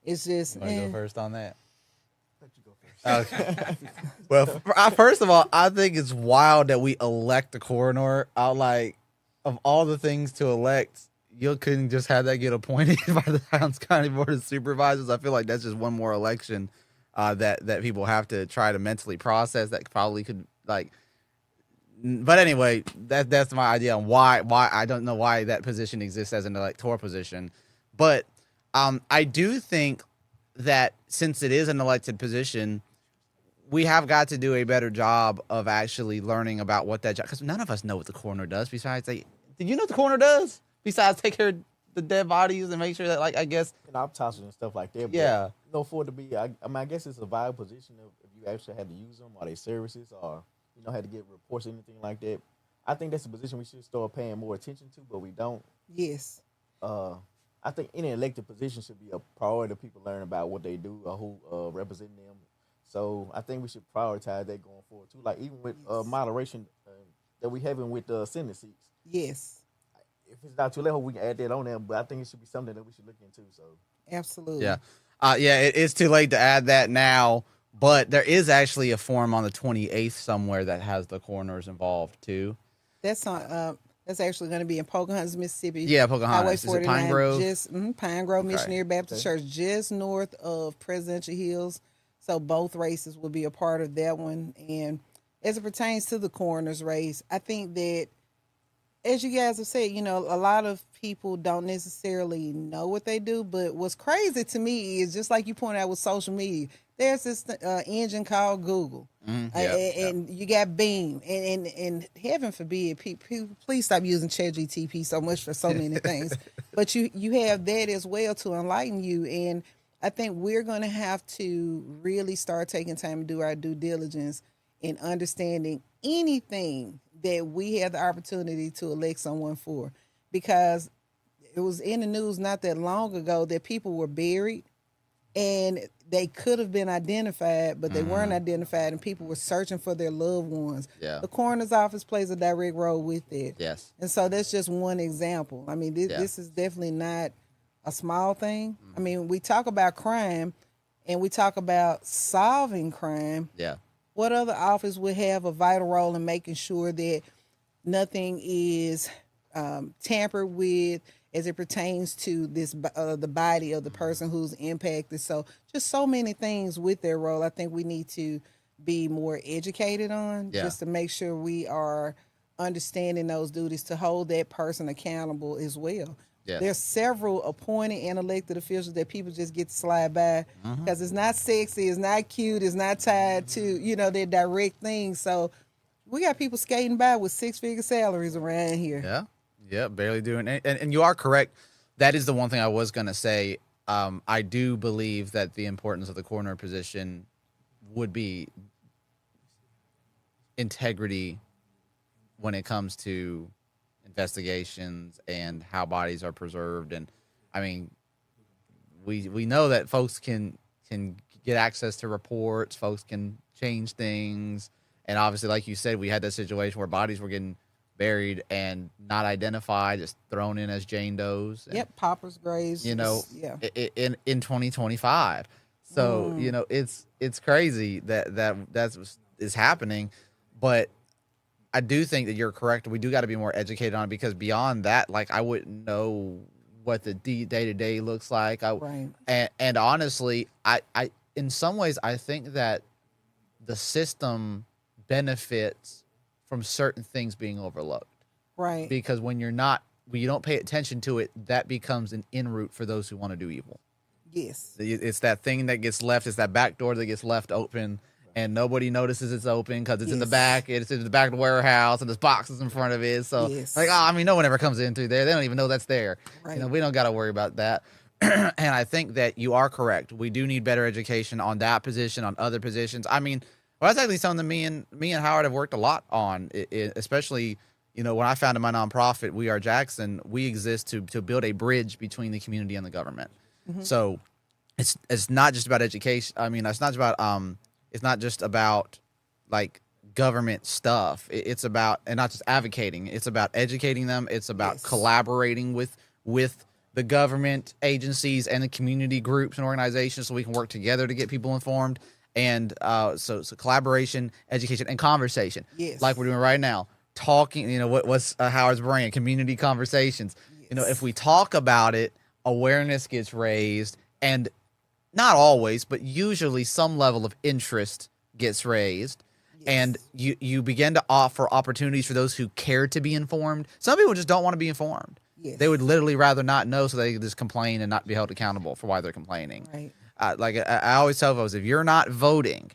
It's just, You want to go first on that? Let you go first. Okay. Well, first of all, I think it's wild that we elect a coroner. Of all the things to elect, you couldn't just have that get appointed by the Highlands County Board of Supervisors. I feel like that's just one more election that people have to try to mentally process. That probably could but anyway, that's my idea on why I don't know why that position exists as an electoral position, but I do think that since it is an elected position, we have got to do a better job of actually learning about what that job, because none of us know what the coroner does besides did you know what the coroner does besides take care of the dead bodies and make sure that I guess and autopsies and stuff like that. Yeah. But, for it to be, I mean, I guess it's a viable position if you actually had to use them or their services or had to get reports or anything like that. I think that's a position we should start paying more attention to, but we don't. yes. I think any elected position should be a priority. People learn about what they do or who represent them. So I think we should prioritize that going forward too. Like even with moderation that we having with Senate seats. Yes. If it's not too late, we can add that on there. But I think it should be something that we should look into. So Absolutely. yeah. It's too late to add that now, but there is actually a form on the 28th somewhere that has the coroners involved too. That's on. That's actually going to be in Pocahontas, Mississippi. Yeah, Pocahontas. Is it Pine Grove? Pine Grove Okay. Missionary Baptist Church, just north of Presidential Hills. So both races will be a part of that one. And as it pertains to the coroner's race, I think that, as you guys have said, a lot of people don't necessarily know what they do. But what's crazy to me is, just like you pointed out with social media, there's this engine called Google. And you got Bing. And heaven forbid, people, please stop using ChatGPT so much for so many things. But you have that as well to enlighten you. And I think we're going to have to really start taking time to do our due diligence in understanding anything that we have the opportunity to elect someone for. Because it was in the news not that long ago that people were buried and they could have been identified, but they weren't identified, and people were searching for their loved ones. Yeah. The coroner's office plays a direct role with it. Yes. And so that's just one example. I mean, this is definitely not a small thing. I mean, we talk about crime and we talk about solving crime. Yeah. What other office would have a vital role in making sure that nothing is tampered with as it pertains to this the body of the person who's impacted? So just so many things with their role. I think we need to be more educated on, just to make sure we are understanding those duties to hold that person accountable as well. Yes. There's several appointed and elected officials that people just get to slide by because it's not sexy, it's not cute, it's not tied to, their direct things. So we got people skating by with 6-figure salaries around here. Yeah. Yeah, barely doing it. And you are correct. That is the one thing I was going to say. I do believe that the importance of the coroner position would be integrity when it comes to investigations and how bodies are preserved. And I mean, we know that folks can get access to reports, folks can change things. And obviously, like you said, we had that situation where bodies were getting buried and not identified, just thrown in as Jane Does. And, Yep, paupers' graves. in 2025. So it's crazy that's is happening, but I do think that you're correct. We do got to be more educated on it, because beyond that, I wouldn't know what the day-to-day looks like. Right. And honestly, I in some ways I think that the system benefits from certain things being overlooked. Right. Because when you don't pay attention to it, that becomes an in route for those who want to do evil. Yes. It's that thing that gets left. It's that back door that gets left open, and nobody notices it's open because it's in the back. It's in the back of the warehouse, and there's boxes in front of it. So, no one ever comes in through there. They don't even know that's there. Right. We don't got to worry about that. And I think that you are correct. We do need better education on that position, on other positions. I mean, that's actually something me and Howard have worked a lot on, especially, when I founded my nonprofit, We Are Jackson. We exist to build a bridge between the community and the government. So it's not just about education. I mean, it's not just about government stuff. It's about, and not just advocating. It's about educating them. It's about collaborating with the government agencies and the community groups and organizations so we can work together to get people informed. And so collaboration, education, and conversation. Yes. Like we're doing right now. Talking, what's Howard's brand? Community conversations. Yes. If we talk about it, awareness gets raised, and not always, but usually some level of interest gets raised. Yes. And you begin to offer opportunities for those who care to be informed. Some people just don't want to be informed. Yes. They would literally rather not know, so they could just complain and not be held accountable for why they're complaining. Right. I always tell folks, if you're not voting,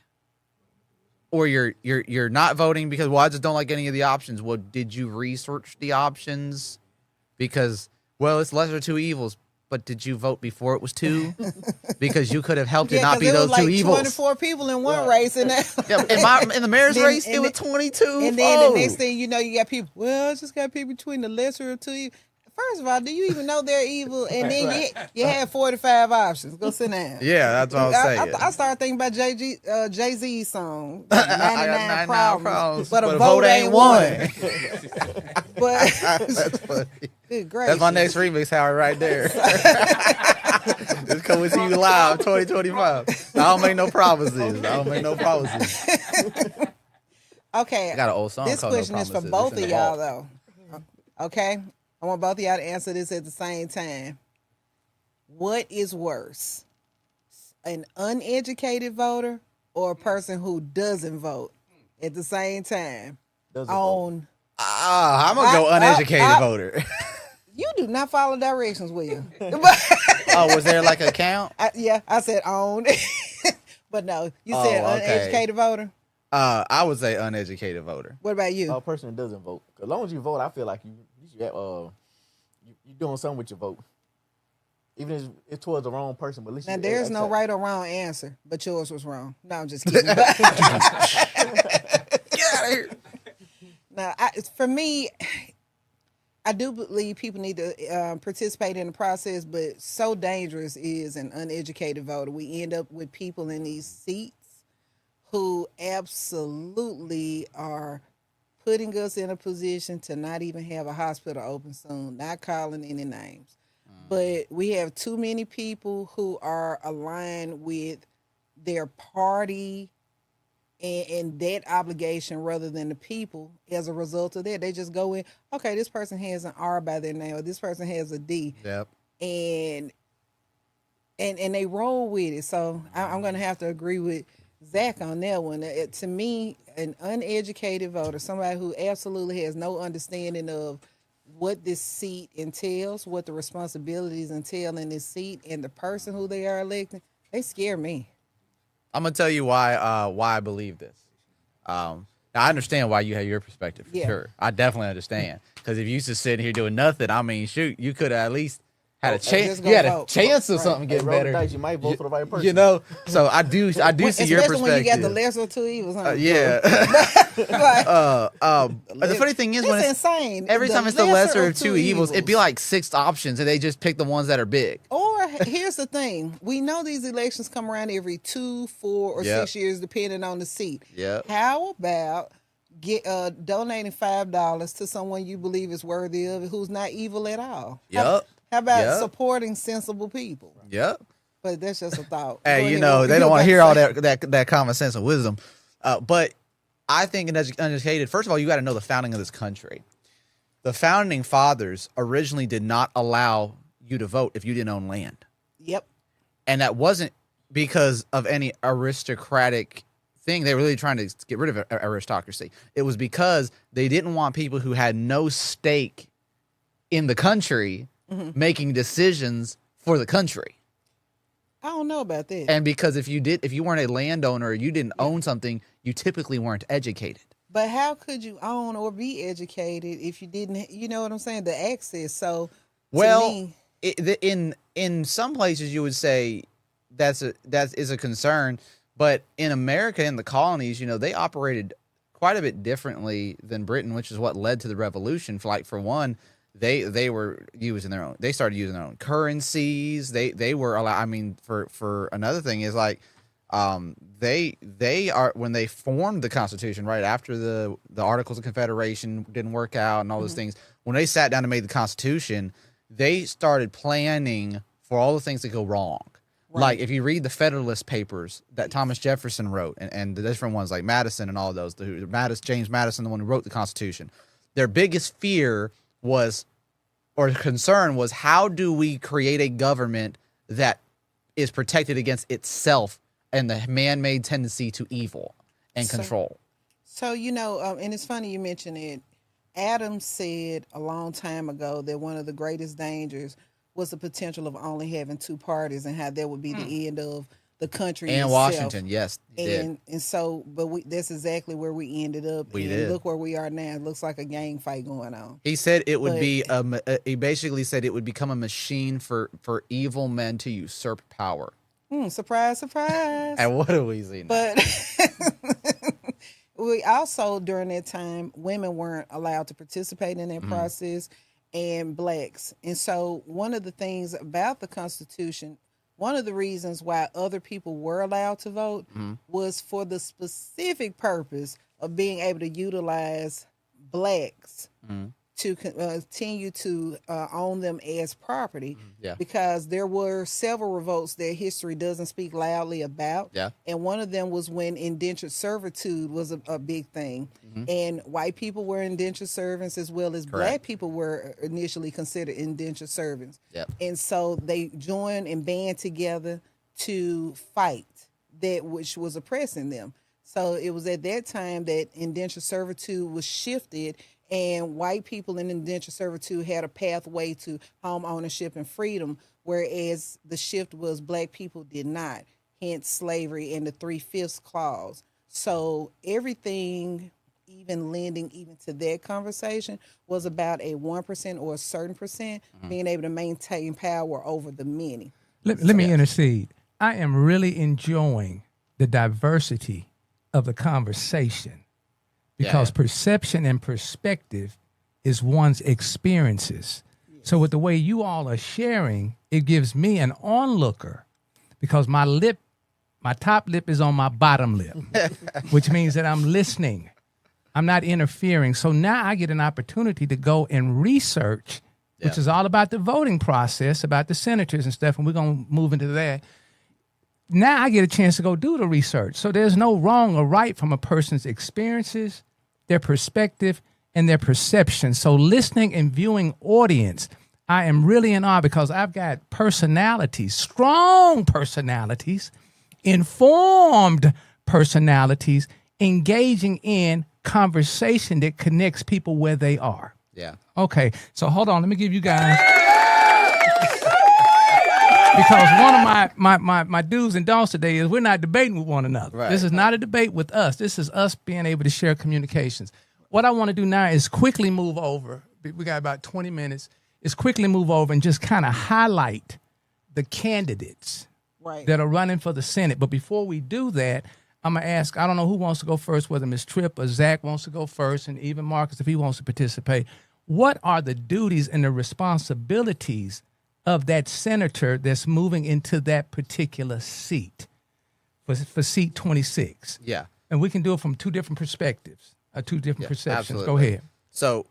or you're not voting because, well, I just don't like any of the options. Well, did you research the options? Because, well, it's lesser of two evils. But did you vote before it was two? Because you could have helped it not be those two evils. 24 people in one race, and in the mayor's race, it was 22. And then the next thing you know, you got people. Well, I just got people between the lesser of two evils. First of all, do you even know they're evil? And then you had 45 options. Go sit down. Yeah, that's what I was saying. I started thinking about Jay-Z's song, I 99 got problems, but a vote ain't one. But That's funny. good gracious. That's my next remix, Howard, right there. It's coming to you live, 2025. I don't make no promises. Okay. I got an old song This called No question is for Promises. both It's in of the y'all, vault. though. Okay? I want both of y'all to answer this at the same time. What is worse? An uneducated voter or a person who doesn't vote at the same time? Doesn't vote. On I'm going to go uneducated voter. You do not follow directions, will you? Oh, was there like a count? I said on. But no, you said Oh, okay. uneducated voter. I would say uneducated voter. What about you? A person that doesn't vote. As long as you vote, I feel like you doing something with your vote. Even if it's towards the wrong person, but at least Now, you there's no accept. right or wrong answer, but yours was wrong. No, I'm just kidding. Get out of here. Now, for me, I do believe people need to participate in the process, but so dangerous is an uneducated voter. We end up with people in these seats who absolutely are putting us in a position to not even have a hospital open soon, not calling any names. But we have too many people who are aligned with their party and that obligation rather than the people. As a result of that, they just go in, okay, this person has an R by their name, or this person has a D. Yep. And they roll with it. So I'm going to have to agree with Zach on that one. To me, an uneducated voter, somebody who absolutely has no understanding of what this seat entails, what the responsibilities entail in this seat, and the person who they are electing, they scare me. I'm gonna tell you why I believe this. Now I understand why you have your perspective for sure. I definitely understand, because if you just sitting here doing nothing, I mean, shoot, you could have at least had a chance. You had a chance of something getting Roll the better. dice, you might vote for the right person. You know, so I do see your perspective. Especially when you got the lesser of two evils. Huh? Yeah. Like, The funny thing is, it's when it's insane. every time it's the lesser of two evils, it'd be like 6 options, and they just pick the ones that are big. Or here's the thing: we know these elections come around every 2, 4, or 6 years, depending on the seat. Yep. How about donating $5 to someone you believe is worthy of it, who's not evil at all? Yep. How about Yep. supporting sensible people? Yep. But that's just a thought. Go Hey, ahead, you know, what they you don't want about to hear to all say? that common sense and wisdom. But I think an uneducated, first of all, you got to know the founding of this country. The founding fathers originally did not allow you to vote if you didn't own land. Yep. And that wasn't because of any aristocratic thing. They were really trying to get rid of aristocracy. It was because they didn't want people who had no stake in the country making decisions for the country. I don't know about that. And because if you weren't a landowner or you didn't own something, you typically weren't educated. But how could you own or be educated if you didn't? You know what I'm saying? The access. So, to Well, me, in some places you would say that is a concern, but in America, in the colonies, you know, they operated quite a bit differently than Britain, which is what led to the revolution. For one, they were using their own. They started using their own currencies. They were allowed. I mean, for another thing is like, they are, when they formed the Constitution right after the Articles of Confederation didn't work out and all those things. When they sat down and made the Constitution, they started planning for all the things that go wrong. Like if you read the Federalist Papers that Thomas Jefferson wrote, and the different ones like Madison and all of those, James Madison, the one who wrote the Constitution, their biggest fear was, or concern was, how do we create a government that is protected against itself and the man-made tendency to evil and control. So, you know, and it's funny you mentioned it. Adam said a long time ago that one of the greatest dangers was the potential of only having two parties and how that would be the end of the country and itself. Washington, yes, and so, but that's exactly where we ended up. We and did. Look where we are now. It looks like a gang fight going on. He said it would be. He basically said it would become a machine for evil men to usurp power. Surprise, surprise. And what do we see now? But we also, during that time, women weren't allowed to participate in that process, and blacks. And so one of the things about the Constitution, one of the reasons why other people were allowed to vote was for the specific purpose of being able to utilize blacks to continue to own them as property. Because there were several revolts that history doesn't speak loudly about. And one of them was when indentured servitude was a big thing. And white people were indentured servants as well as black people were initially considered indentured servants. And so they joined and band together to fight that which was oppressing them. So it was at that time that indentured servitude was shifted, and white people in indentured servitude had a pathway to home ownership and freedom, whereas the shift was black people did not, hence slavery and the 3/5 clause. So everything, even lending even to that conversation, was about a 1% or a certain percent being able to maintain power over the many. Let me intercede. I am really enjoying the diversity of the conversation, because perception and perspective is one's experiences. So with the way you all are sharing, it gives me an onlooker, because my top lip is on my bottom lip, which means that I'm listening. I'm not interfering. So now I get an opportunity to go and research, which is all about the voting process, about the senators and stuff, and we're going to move into that. Now I get a chance to go do the research. So there's no wrong or right from a person's experiences, their perspective, and their perception. So listening and viewing audience, I am really in awe, because I've got personalities, strong personalities, informed personalities, engaging in conversation that connects people where they are. Okay, so hold on. Let me give you guys... Because one of my do's and don'ts today is we're not debating with one another. This is not a debate with us. This is us being able to share communications. What I want to do now is quickly move over. We got about 20 minutes. Is quickly move over and just kind of highlight the candidates that are running for the Senate. But before we do that, I'm going to ask, I don't know who wants to go first, whether Ms. Tripp or Zach wants to go first, and even Marcus if he wants to participate. What are the duties and the responsibilities of that senator that's moving into that particular seat for seat 26? And we can do it from two different perspectives, two different perceptions. Go ahead. So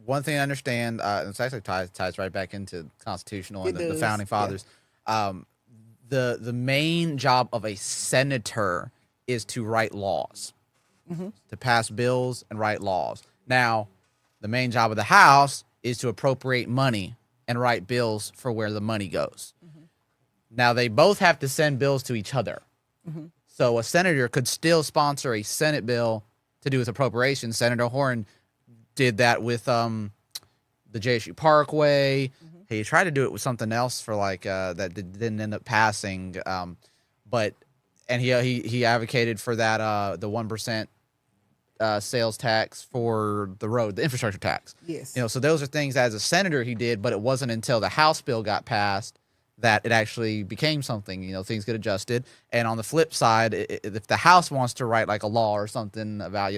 one thing I understand, it's actually ties right back into constitutional and the founding fathers. The main job of a senator is to write laws, to pass bills and write laws. Now, the main job of the House is to appropriate money and write bills for where the money goes. Now, they both have to send bills to each other. So a senator could still sponsor a Senate bill to do with appropriations. Senator Horn did that with the JSU Parkway. He tried to do it with something else for like that didn't end up passing. But he advocated for that the 1% sales tax for the road, the infrastructure tax. So those are things as a senator he did, but it wasn't until the House bill got passed that it actually became something. Things get adjusted. And on the flip side, if the House wants to write like a law or something about,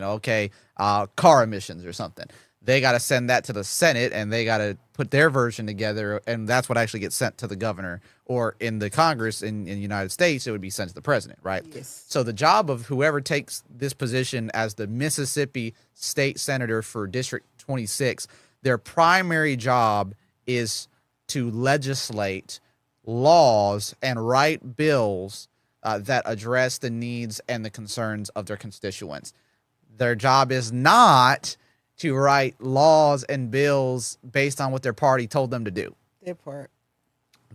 car emissions or something, they got to send that to the Senate and they got to put their version together. And that's what actually gets sent to the governor, or in the Congress in the United States, it would be sent to the president, right? So the job of whoever takes this position as the Mississippi state senator for District 26, their primary job is to legislate laws and write bills that address the needs and the concerns of their constituents. Their job is not to write laws and bills based on what their party told them to do. That part.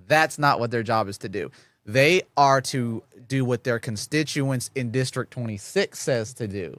That's not what their job is to do. They are to do what their constituents in District 26 says to do.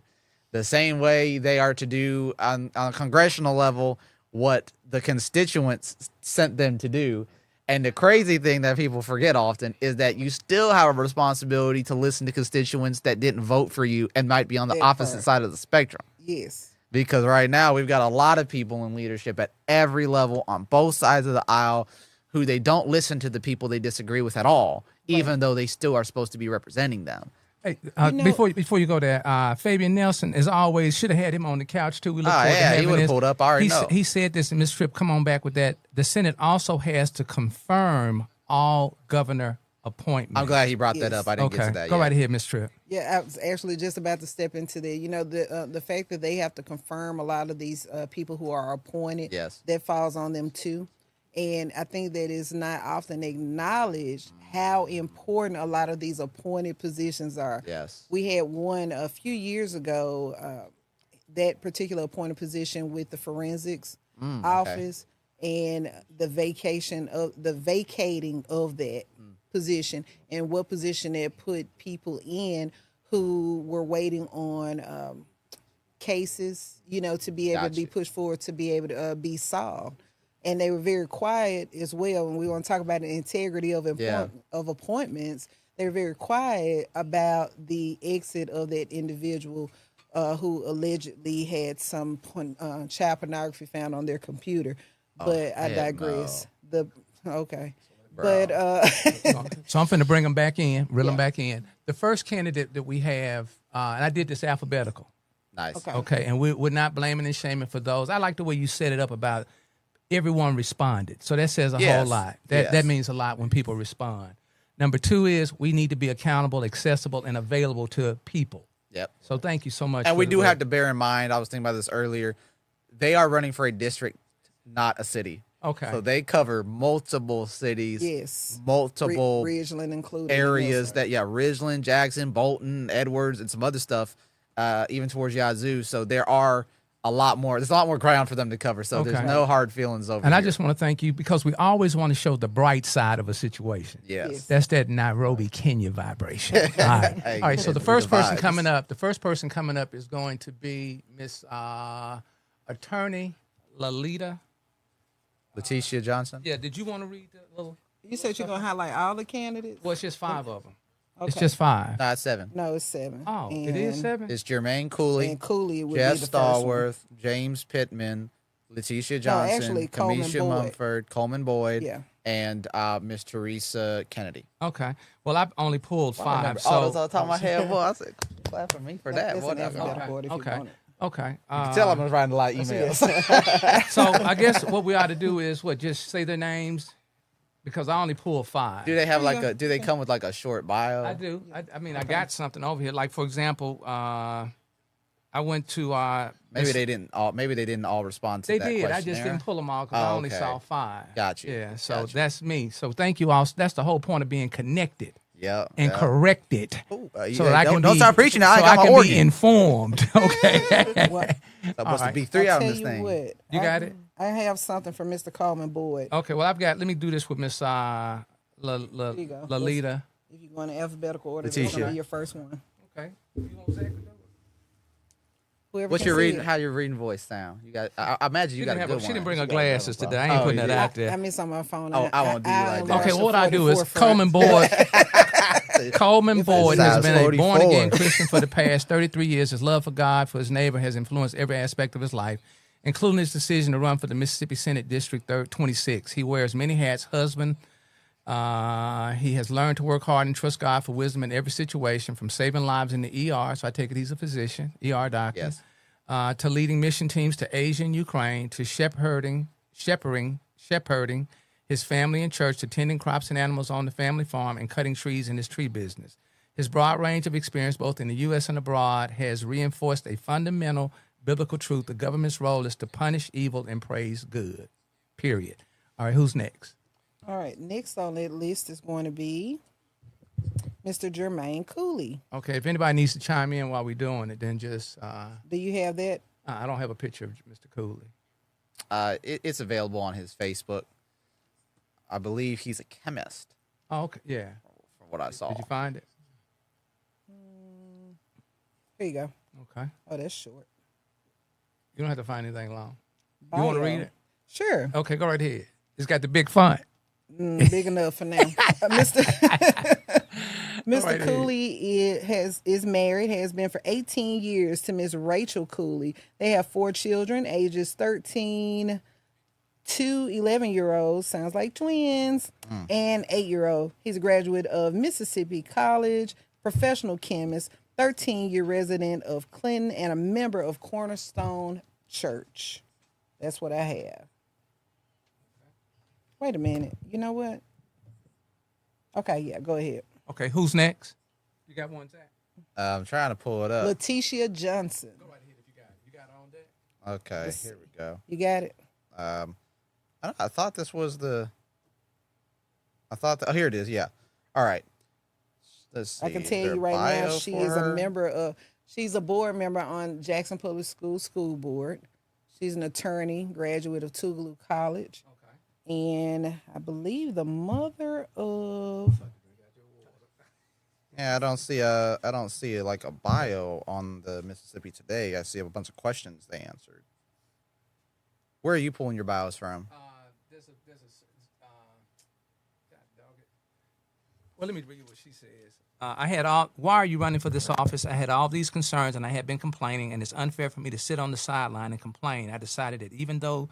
The same way they are to do on a congressional level what the constituents sent them to do. And the crazy thing that people forget often is that you still have a responsibility to listen to constituents that didn't vote for you and might be on the That opposite part. side of the spectrum. Yes. Because right now we've got a lot of people in leadership at every level on both sides of the aisle who they don't listen to the people they disagree with at all, even though they still are supposed to be representing them. Hey, You know- before you go there, Fabian Nelson, as always, should have had him on the couch too. We look Oh, forward to yeah, he having would've this. pulled up. I already know. He said this, and Ms. Tripp, come on back with that. The Senate also has to confirm all governor appointments. I'm glad he brought that Yes. up. I didn't get Okay, to that go yet. right ahead, Ms. Tripp. Yeah, I was actually just about to step into that. You know, the fact that they have to confirm a lot of these people who are appointed, Yes. that falls on them too. And I think that is not often acknowledged how important a lot of these appointed positions are. Yes. We had one a few years ago, that particular appointed position with the forensics office, and the vacating of that position, and what position that put people in who were waiting on cases, you know, to be able to be Gotcha. pushed forward, to be able to be solved. And they were very quiet as well. And we want to talk about the integrity of appointments. They were very quiet about the exit of that individual who allegedly had some child pornography found on their computer. But I heck digress. Okay. Bro. But So I'm finna bring them back in, reel them back in. The first candidate that we have, and I did this alphabetical. Nice. Okay. Okay, and we're not blaming and shaming for those. I like the way you set it up about everyone responded. So that says a Yes. whole lot. That Yes. means a lot when people respond. Number two is we need to be accountable, accessible, and available to people. Yep. So thank you so much. And for we the do work. have to bear in mind, I was thinking about this earlier, they are running for a district, not a city. Okay. So they cover multiple cities, yes, multiple Ridgeland included. areas Ridgeland, Jackson, Bolton, Edwards, and some other stuff, even towards Yazoo. So there's a lot more ground for them to cover. So there's Okay. no hard feelings over And I here. just want to thank you because we always want to show the bright side of a situation. Yes. Yes. That's that Nairobi, Kenya vibration. All right. Hey, All right. So the with first the person vibes. coming up, is going to be Miss Attorney Lalita. Letitia Johnson. Yeah. Did you want to read the little? You said you're gonna highlight all the candidates. Well, it's just 5 of them. It's Okay. just 5. No, it's 7. No, it's 7. Oh, it is And- 7. It's Jermaine Cooley, And Cooley would Jeff be the first one. Stallworth, James Pittman, Letitia Johnson, actually, Coleman Kamisha Boyd. Mumford, Coleman Boyd, Yeah. and Miss Teresa Kennedy. Okay. Well, I've only pulled 5. Oh, So that's on the top of my head. Boy, I said, clap for me for that. That's Boy, an that's alphabetical okay. order if you okay. want it. Okay. Tell I'm writing a lot of emails. So I guess what we ought to do is just say their names because I only pulled 5. Do they have do they come with like a short bio? I do. I mean, I got something over here. Like for example, I went to Maybe they didn't all respond to They that did. I just questionnaire. didn't pull them all because I Oh, only okay. saw 5. Got you. Yeah. So Got you. that's me. So thank you all. That's the whole point of being connected Yeah. and yeah. corrected. Ooh, So that I can don't be, start preaching now. So I got my can organ. be informed. Okay. What? Supposed to right. be 3 I'll out in tell this you thing. what. You got it? I have something from Mr. Coleman Boyd. Okay. Well, let me do this with Miss you go. Lalita. If you go in alphabetical order, that's Letitia. gonna be your first one. Okay. You want Zach to do it? Whoever What's can your see reading? it. How your reading voice sound? You got. I imagine you got a good one. She didn't bring her She got a good glasses one. today. I ain't Oh, putting you that did? out I there. miss on my phone. Oh, I won't do you like that. Okay, enlarged what the I do is 44 front. Coleman Boyd. Coleman If Boyd it's has size been a 44. born-again Christian for the past 33 years. His love for God, for his neighbor, has influenced every aspect of his life, including his decision to run for the Mississippi Senate District 26. He wears many hats, husband. He has learned to work hard and trust God for wisdom in every situation, from saving lives in the ER, so I take it he's a physician, ER doctor, Yes. To leading mission teams to Asia and Ukraine, to shepherding his family and church, to tending crops and animals on the family farm, and cutting trees in his tree business. His broad range of experience, both in the U.S. and abroad, has reinforced a fundamental biblical truth: the government's role is to punish evil and praise good. Period. All right, who's next? All right, next on that list is going to be Mr. Jermaine Cooley. Okay, if anybody needs to chime in while we're doing it, then just Do you have that? I don't have a picture of Mr. Cooley. It's available on his Facebook. I believe he's a chemist, Oh, okay, yeah. from what I saw. Did you find it? Here you go. Okay. Oh, that's short. You don't have to find anything long. You want to Bio. read it? Sure. Okay, go right ahead. It's got the big font. Big enough for now. Mr. Mr. right ahead. Cooley is married, has been for 18 years to Miss Rachel Cooley. They have 4 children, ages 13 to 11-year-olds, sounds like twins, and 8-year-old. He's a graduate of Mississippi College, professional chemist, 13-year resident of Clinton, and a member of Cornerstone Church. That's what I have. Wait a minute. You know what? Okay, yeah, go ahead. Okay, who's next? You got one, Zach? I'm trying to pull it up. Letitia Johnson. Go right ahead if you got it. You got it on deck? Okay, Let's here we go. You got it? I thought this was the. Oh, here it is. Yeah. All right. Let's see. I can Is tell there you a right now, bio she for is her? a member of. She's a board member on Jackson Public School Board. She's an attorney, graduate of Tougaloo College, Okay. and I believe the mother of. Yeah, I don't see like a bio on the Mississippi Today. I see a bunch of questions they answered. Where are you pulling your bios from? There's a God dog it. Well, let me read what she says. Why are you running for this office? I had all these concerns and I had been complaining, and it's unfair for me to sit on the sideline and complain. I decided that even though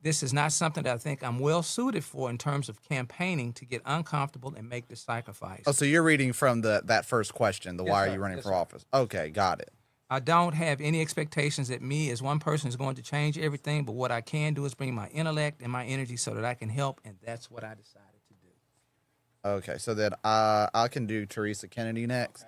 this is not something that I think I'm well suited for in terms of campaigning, to get uncomfortable and make the sacrifice. Oh, so you're reading from that first question, the Yes, why are sir. you running Yes, for sir. office? Okay, got it. I don't have any expectations that me as one person is going to change everything, but what I can do is bring my intellect and my energy so that I can help, and that's what I decided to do. Okay, so then I can do Teresa Kennedy next.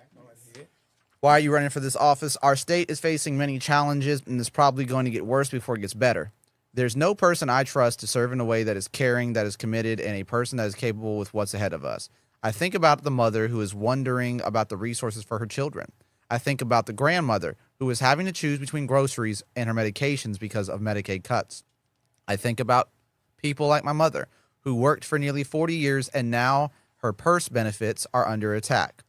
Why are you running for this office? Our state is facing many challenges, and it's probably going to get worse before it gets better. There's no person I trust to serve in a way that is caring, that is committed, and a person that is capable with what's ahead of us. I think about the mother who is wondering about the resources for her children. I think about the grandmother who is having to choose between groceries and her medications because of Medicaid cuts. I think about people like my mother who worked for nearly 40 years and now her purse benefits are under attack.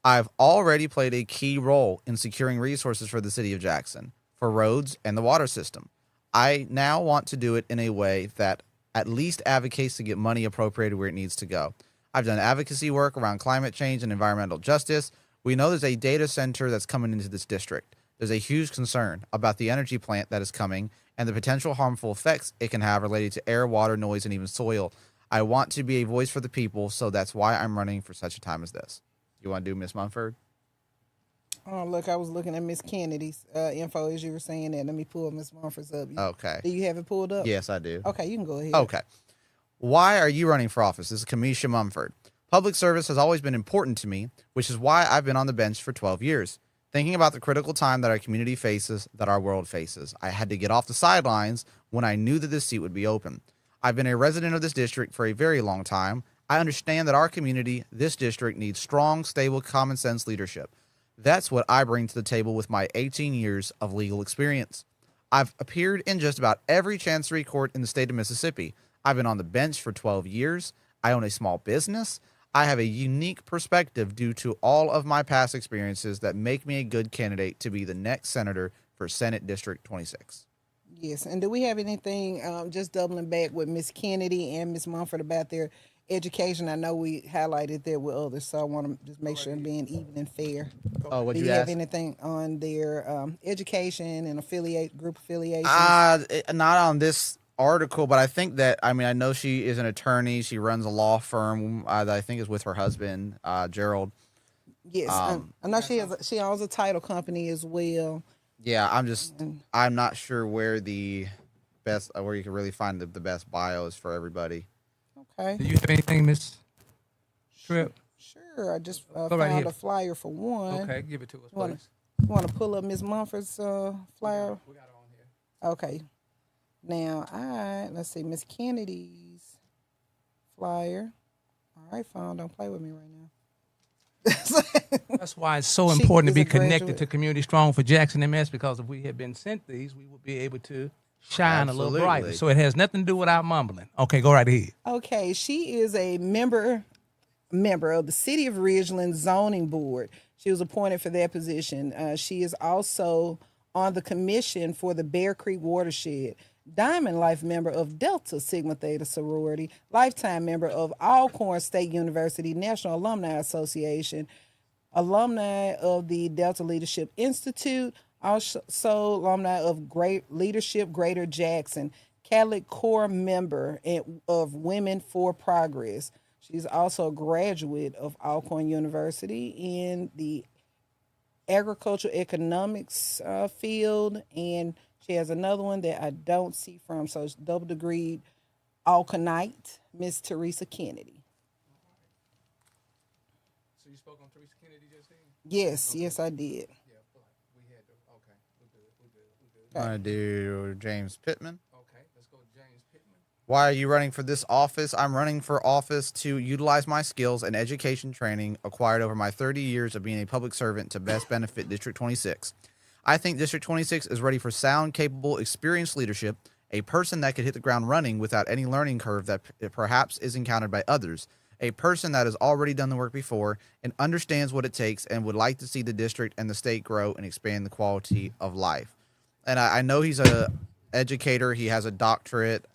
I've already played a key role in securing resources for the city of Jackson, for roads and the water system. I now want to do it in a way that at least advocates to get money appropriated where it needs to go. I've done advocacy work around climate change and environmental justice. We know there's a data center that's coming into this district. There's a huge concern about the energy plant that is coming and the potential harmful effects it can have related to air, water, noise, and even soil. I want to be a voice for the people, so that's why I'm running for such a time as this. You want to do Miss Mumford? Oh, look, I was looking at Miss Kennedy's info as you were saying that. Let me pull Miss Mumford's up. Okay. Do you have it pulled up? Yes, I do. Okay, you can go ahead. Okay. Why are you running for office? This is Kamisha Mumford. Public service has always been important to me, which is why I've been on the bench for 12 years. Thinking about the critical time that our community faces, that our world faces, I had to get off the sidelines when I knew that this seat would be open. I've been a resident of this district for a very long time. I understand that our community, this district, needs strong, stable, common sense leadership. That's what I bring to the table with my 18 years of legal experience. I've appeared in just about every chancery court in the state of Mississippi. I've been on the bench for 12 years. I own a small business. I have a unique perspective due to all of my past experiences that make me a good candidate to be the next senator for Senate District 26. Yes, and do we have anything, just doubling back with Miss Kennedy and Miss Mumford about their education? I know we highlighted that with others, so I want to just make sure I'm being even and fair. Oh, what Do you you have ask? anything on their education and group affiliations? Not on this article, but I think that, I know she is an attorney. She runs a law firm that I think is with her husband, Gerald. Yes, I know she owns a title company as well. Yeah, I'm not sure where the best, where you can really find the best bios for everybody. Okay, Do you have anything, Miss Tripp? sure. I just right found here. a flyer for one. Okay, give it to us, Wanna- please. You want to pull up Miss Mumford's flyer? We got it on here. Okay. Now, let's see, Miss Kennedy's flyer. All right, phone, don't play with me right now. That's why it's so She important to is be a connected graduate. to Community Strong for Jackson MS, because if we had been sent these, we would be able to shine a little brighter. Absolutely. So it has nothing to do with our mumbling. Okay, go right ahead. Okay, she is a member of the City of Ridgeland Zoning Board. She was appointed for that position. She is also on the commission for the Bear Creek Watershed. Diamond Life member of Delta Sigma Theta Sorority. Lifetime member of Alcorn State University National Alumni Association. Alumni of the Delta Leadership Institute. Also alumni of Great Leadership Greater Jackson. Catholic Core member of Women for Progress. She's also a graduate of Alcorn University in the agricultural economics field, and she has another one that I don't see from, so it's double degree Alconite, Miss Teresa Kennedy. So you spoke on Teresa Kennedy just then? Yes, yes, I did. Yeah, we had to. Okay, we're good. I'm gonna do James Pittman. Okay, let's go with James Pittman. Why are you running for this office? I'm running for office to utilize my skills and education training acquired over my 30 years of being a public servant to best benefit District 26. I think District 26 is ready for sound, capable, experienced leadership, a person that could hit the ground running without any learning curve that perhaps is encountered by others, a person that has already done the work before and understands what it takes and would like to see the district and the state grow and expand the quality of life. And I know he's a educator. He has a doctorate.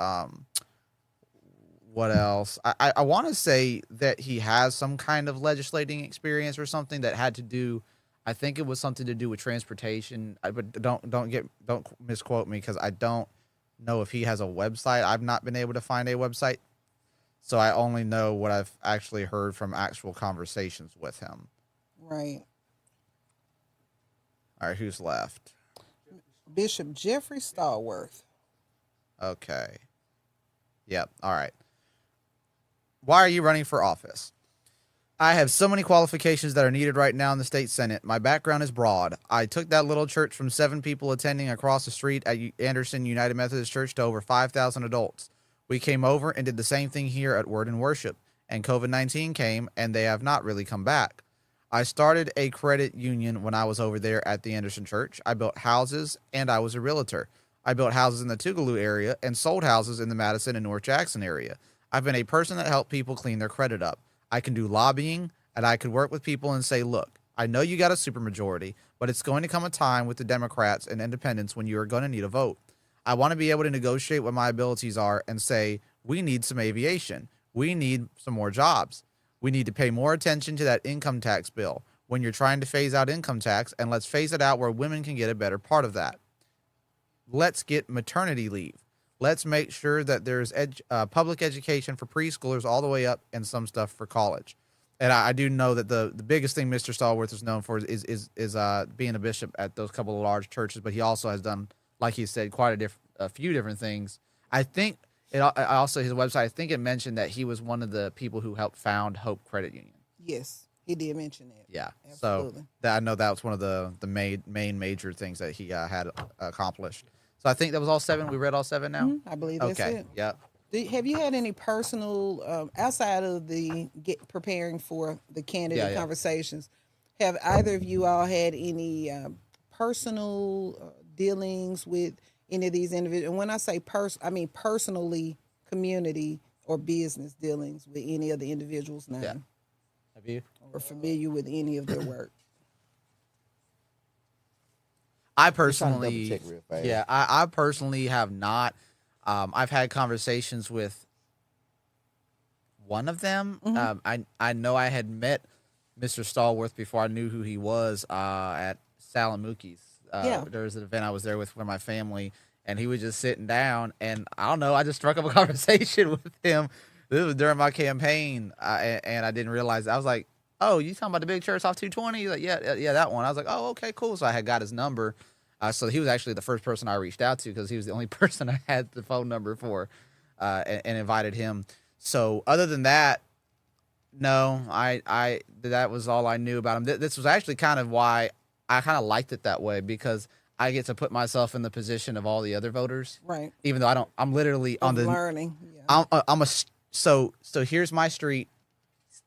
What else? I want to say that he has some kind of legislating experience or something that had to do. I think it was something to do with transportation. But don't misquote me, because I don't know if he has a website. I've not been able to find a website, so I only know what I've actually heard from actual conversations with him. Right. All right, who's left? Bishop Jeffrey Stallworth. Okay. Yep. All right. Why are you running for office? I have so many qualifications that are needed right now in the state Senate. My background is broad. I took that little church from 7 people attending across the street at Anderson United Methodist Church to over 5,000 adults. We came over and did the same thing here at Word and Worship, and COVID-19 came, and they have not really come back. I started a credit union when I was over there at the Anderson Church. I built houses, and I was a realtor. I built houses in the Tougaloo area and sold houses in the Madison and North Jackson area. I've been a person that helped people clean their credit up. I can do lobbying, and I could work with people and say, look, I know you got a supermajority, but it's going to come a time with the Democrats and independents when you are going to need a vote. I want to be able to negotiate what my abilities are and say, we need some aviation. We need some more jobs. We need to pay more attention to that income tax bill when you're trying to phase out income tax, and let's phase it out where women can get a better part of that. Let's get maternity leave. Let's make sure that there's public education for preschoolers all the way up and some stuff for college. And I do know that the biggest thing Mr. Stallworth is known for is being a bishop at those couple of large churches, but he also has done, like he said, quite a few different things. I think also his website, I think it mentioned that he was one of the people who helped found Hope Credit Union. Yes, he did mention that. Yeah, Absolutely. so I know that was one of the main major things that he had accomplished. So I think that was all 7. We read all 7 now? I believe that's Okay, it. yep. Have you had any personal, outside of the preparing for the candidate Yeah. conversations, have either of you all had any personal dealings with any of these individuals? And when I say I mean personally, community or business dealings with any of the individuals now, Yeah. Have you? or familiar with any of their work? I double personally, check real fast. yeah, I personally have not. I've had conversations with one of them. I know I had met Mr. Stallworth before I knew who he was at Salamuki's. Yeah. There was an event I was there with my family, and he was just sitting down, and I don't know, I just struck up a conversation with him. This was during my campaign, and I didn't realize. I was like, oh, you talking about the big church off 220? He's like, yeah, that one. I was like, oh, okay, cool. So I had got his number. So he was actually the first person I reached out to because he was the only person I had the phone number for, and invited him. So other than that, no, I that was all I knew about him. This was actually kind of why I kind of liked it that way, because I get to put myself in the position of all the other voters. Right. Even though I'm literally on the learning. Yeah. I'm a So here's my street.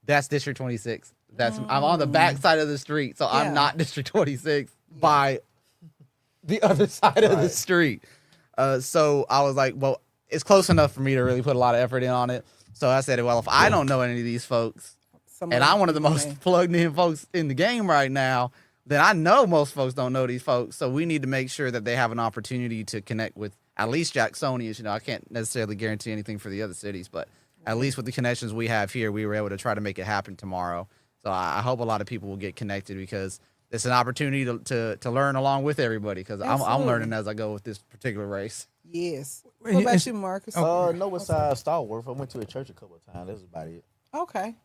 That's District 26. I'm on the back side of the street, so I'm not District 26 by the other side of the street. So I was like, well, it's close enough for me to really put a lot of effort in on it. So I said, well, if I don't know any of these folks, and I'm one of the most plugged in folks in the game right now, then I know most folks don't know these folks. So we need to make sure that they have an opportunity to connect with at least Jacksonians. You know, I can't necessarily guarantee anything for the other cities, but at least with the connections we have here, we were able to try to make it happen tomorrow. So I hope a lot of people will get connected because it's an opportunity to learn along with everybody because I'm learning as I go with this particular race. Yes. What about you, Marcus? North Side Starworth. I went to a church a couple of times. That's about it. Okay.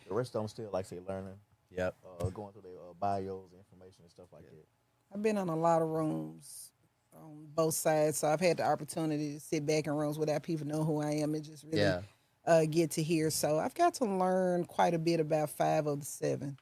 The rest of them still, like say, learning. Yep. Going through their bios, information, and stuff like that. I've been in a lot of rooms on both sides, so I've had the opportunity to sit back in rooms without people know who I am and just really get to hear. So I've got to learn quite a bit about 5 of the 7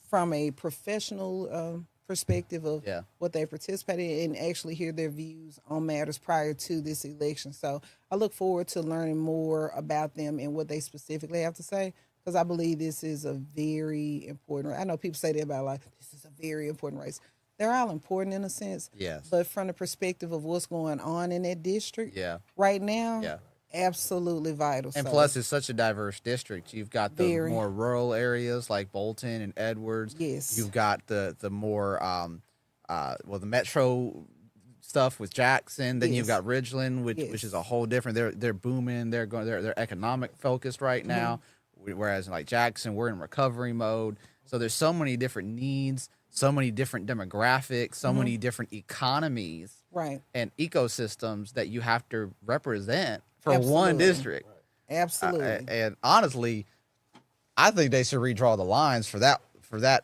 from a professional perspective of what they participated in and actually hear their views on matters prior to this election. So I look forward to learning more about them and what they specifically have to say because I believe this is a very important. I know people say that about like this is a very important race. They're all important in a sense. Yes. But from the perspective of what's going on in that district right now, absolutely vital. And plus, it's such a diverse district. You've got the more rural areas like Bolton and Edwards. Yes. You've got the more the metro stuff with Jackson. Then you've got Ridgeland, which is a whole different. They're booming. They're economic focused right now. Whereas like Jackson, we're in recovery mode. So there's so many different needs, so many different demographics, so many different economies, and ecosystems that you have to represent for one district. Absolutely. And honestly, I think they should redraw the lines for that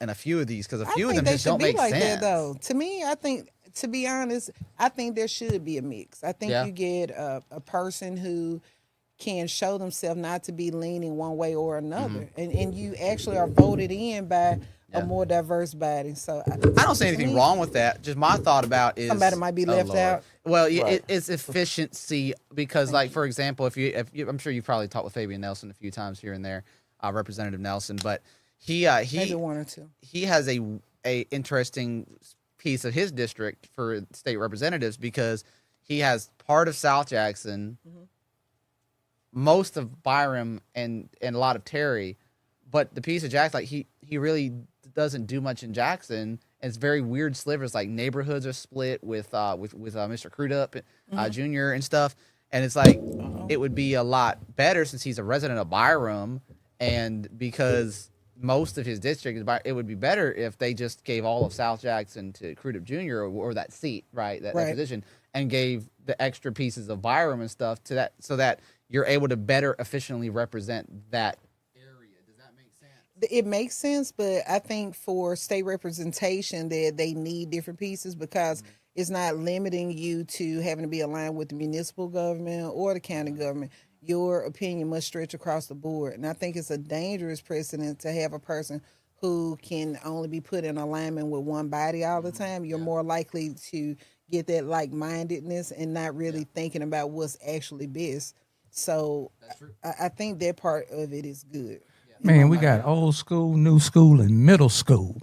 and a few of these because a few of them just don't make sense. That, though. To me, I think, to be honest, I think there should be a mix. I think you get a person who can show themselves not to be leaning one way or another, and you actually are voted in by a more diverse body. So I don't see anything wrong with that. Just my thought about is somebody might be left out. Well, it's efficiency because, like, for example, if you, I'm sure you've probably talked with Fabian Nelson a few times here and there, Representative Nelson, but he maybe one or two. He has a interesting piece of his district for state representatives because he has part of South Jackson, most of Byram, and a lot of Terry, but the piece of Jackson, like he really doesn't do much in Jackson. And it's very weird slivers, like neighborhoods are split with Mr. Crudup Jr. and stuff. And it's like it would be a lot better since he's a resident of Byram, and because most of his district is Byram, it would be better if they just gave all of South Jackson to Crudup Jr. or that seat, that position, and gave the extra pieces of Byram and stuff to that, so that you're able to better efficiently represent that area. Does that make sense? It makes sense, but I think for state representation that they need different pieces because it's not limiting you to having to be aligned with the municipal government or the county government. Your opinion must stretch across the board. And I think it's a dangerous precedent to have a person who can only be put in alignment with one body all the time. You're more likely to get that like-mindedness and not really thinking about what's actually best. So I think that part of it is good. Man, we got old school, new school, and middle school.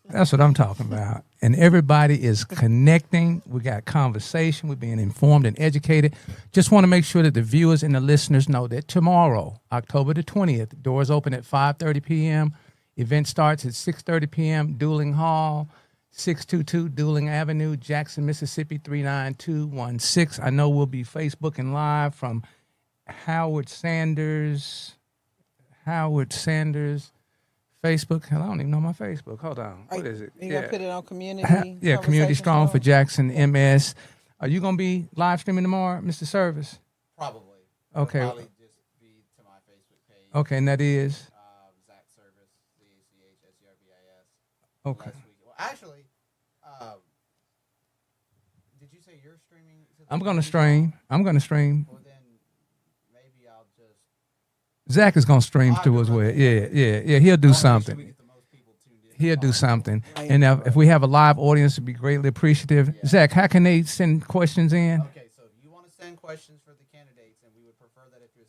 That's what I'm talking about. And everybody is connecting. We got conversation. We're being informed and educated. Just want to make sure that the viewers and the listeners know that tomorrow, October the 20th, doors open at 5:30 p.m. Event starts at 6:30 p.m. Dueling Hall, 622 Dueling Avenue, Jackson, Mississippi, 39216. I know we'll be Facebooking live from Howard Sanders, Facebook. Hell, I don't even know my Facebook. Hold on. What is it? You gonna put it on community? Community Strong for Jackson MS. Are you gonna be live streaming tomorrow, Mr. Service? Probably. Okay. It'll probably just be to my Facebook page. Okay, and that is Zach Service, ZACHSERVIS. okay. Well, actually, did you say you're streaming? I'm gonna stream. Well, then maybe I'll just. Zach is gonna stream too as well. Yeah. He'll do something. He'll do something. And if we have a live audience, it'd be greatly appreciative. Zach, how can they send questions in? Okay, so if you want to send questions for the candidates, and we would prefer that if you're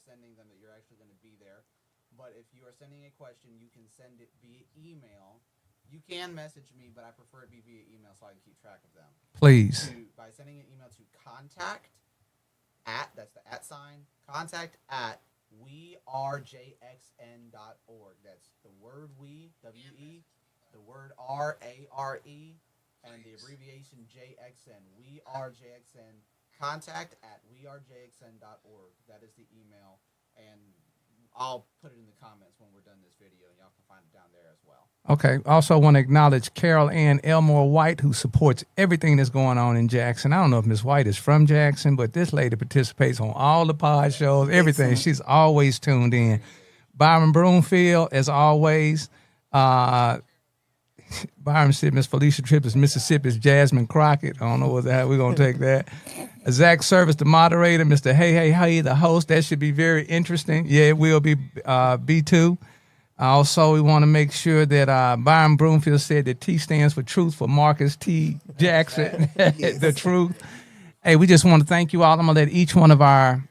question, you can send it via email. You can message me, but I prefer it be via email so I can keep track of them. Please. By sending an email to contact at, that's the at sign, contact at wearejxn.org. That's the word we, W-E, the word R-A-R-E, and the abbreviation JXN. wearejxn. Contact at wearejxn.org. That is the email, and I'll put it in the comments when we're done this video, and y'all can find it down there as well. Okay. Also want to acknowledge Carol Ann Elmore White, who supports everything that's going on in Jackson. I don't know if Miss White is from Jackson, but this lady participates on all the pod shows, everything. Excellent. She's always tuned in. Byron Broomfield, as always. Byron said Miss Felicia Tripp is Mississippi's Jasmine Crockett. I don't know how we're going to take that. Zach Service, the moderator. Mr. Hey HEEEEYYY, the host. That should be very interesting. Yeah, it will be B2. Also, we want to make sure that Byron Broomfield said that T stands for truth for Marcus T. Jackson, the truth. Hey, we just want to thank you all. I'm going to let each one of our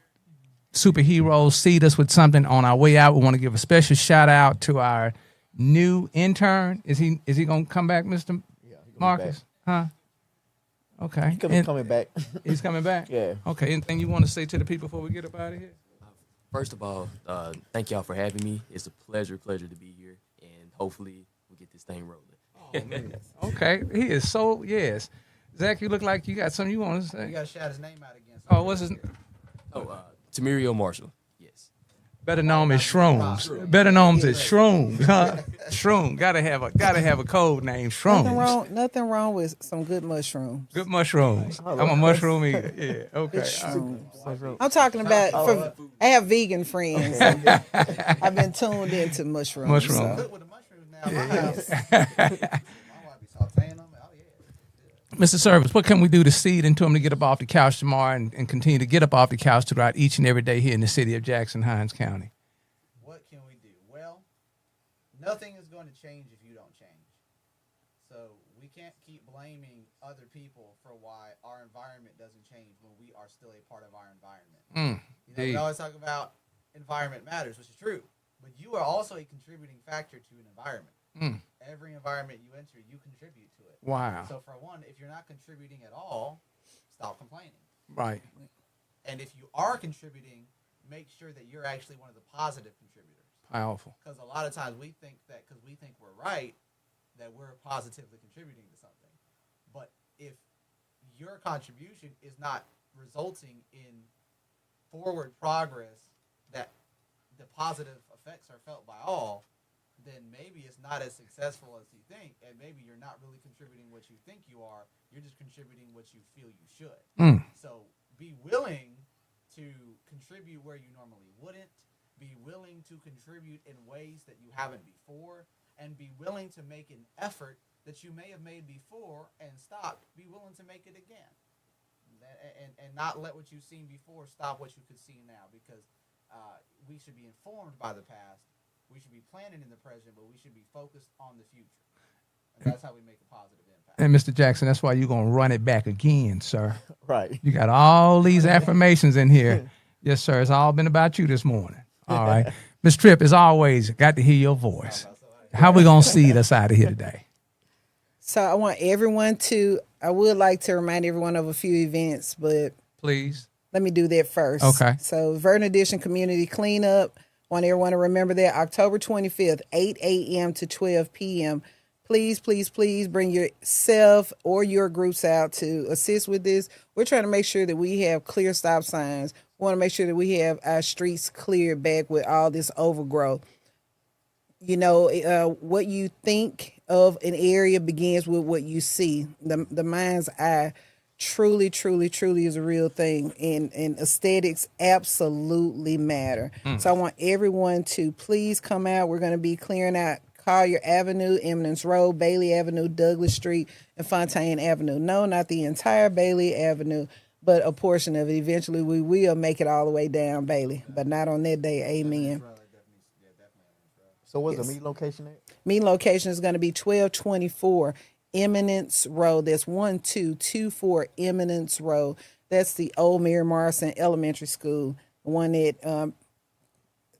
superheroes seed us with something on our way out. We want to give a special shout out to our new intern. Is he going to come back, Mr. Marcus? Huh? Okay. He's coming back. He's coming back? Yeah. Okay. Anything you want to say to the people before we get up out of here? First of all, thank y'all for having me. It's a pleasure to be here, and hopefully we get this thing rolling. Oh, man. Okay. He is so, yes. Zach, you look like you got something you want to say. You got to shout his name out again. Oh, what's his Tamirio Marshall. Yes. better known as Shrooms. Better known as Shrooms. Huh? Shroom. Gotta have a code name. Shrooms. Nothing wrong with some good mushrooms. Good mushrooms. I'm a mushroom eater. Yeah. Okay. Good shrooms. I'm talking about. I have vegan friends. I've been tuned into mushrooms. Mushroom. So. Good with the mushrooms now. My house. My wife be sauteing them. Oh, yeah. Mr. Service, what can we do to seed into him to get up off the couch tomorrow and continue to get up off the couch throughout each and every day here in the city of Jackson, Hinds County? What can we do? Well, nothing is going to change if you don't change. So we can't keep blaming other people for why our environment doesn't change when we are still a part of our environment. We always talk about environment matters, which is true, but you are also a contributing factor to an environment. Every environment you enter, you contribute to it. Wow. So for one, if you're not contributing at all, stop complaining. Right. And if you are contributing, make sure that you're actually one of the positive contributors. Powerful. Because a lot of times we think that because we think we're right, that we're positively contributing to something. But if your contribution is not resulting in forward progress, that the positive effects are felt by all, then maybe it's not as successful as you think, and maybe you're not really contributing what you think you are. You're just contributing what you feel you should. So be willing to contribute where you normally wouldn't. Be willing to contribute in ways that you haven't before, and be willing to make an effort that you may have made before and stopped. Be willing to make it again, and not let what you've seen before stop what you could see now, because we should be informed by the past. We should be planning in the present, but we should be focused on the future. And that's how we make a positive impact. And Mr. Jackson, that's why you're going to run it back again, sir. Right. You got all these affirmations in here. Yes, sir. It's all been about you this morning. All right. Ms. Tripp, as always, got to hear your voice. How we going to seed us out of here today? So I want everyone to, I would like to remind everyone of a few events, but Please. let me do that first. Okay. So Verdant Addition Community Cleanup. Want everyone to remember that October 25th, 8 a.m. to 12 p.m. Please, please, please bring yourself or your groups out to assist with this. We're trying to make sure that we have clear stop signs. We want to make sure that we have our streets cleared back with all this overgrowth. You know, what you think of an area begins with what you see. The mind's eye truly is a real thing, and aesthetics absolutely matter. So I want everyone to please come out. We're going to be clearing out Collier Avenue, Eminence Road, Bailey Avenue, Douglas Street, and Fontaine Avenue. No, not the entire Bailey Avenue, but a portion of it. Eventually we will make it all the way down Bailey, but not on that day. Amen. So what's the meeting location at? Meeting location is going to be 1224 Eminence Road. That's 1224 Eminence Road. That's the old Mary Morrison Elementary School, the one that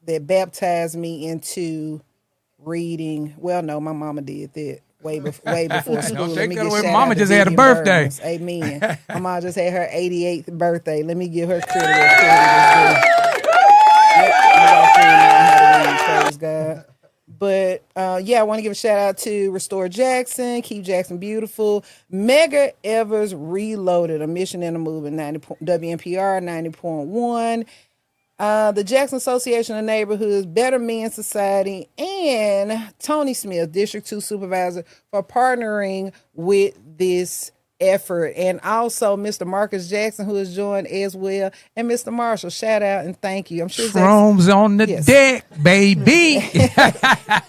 that baptized me into reading. Well, no, my mama did that way before school. Don't Let take me that get away. shout Mama out to just had a Vivian birthday. Burns. Amen. My mom just had her 88th birthday. Let me give her credit where credit is due. Yep, I got you now how to read, praise God. But yeah, I want to give a shout out to Restore Jackson, Keep Jackson Beautiful, Mega Evers Reloaded, a mission and a movement, WNPR 90.1, the Jackson Association of Neighborhoods, Better Men Society, and Tony Smith, District 2 Supervisor, for partnering with this effort. And also Mr. Marcus Jackson, who has joined as well, and Mr. Marshall. Shout out and thank you. I'm sure Shrooms on the Yes. deck, baby.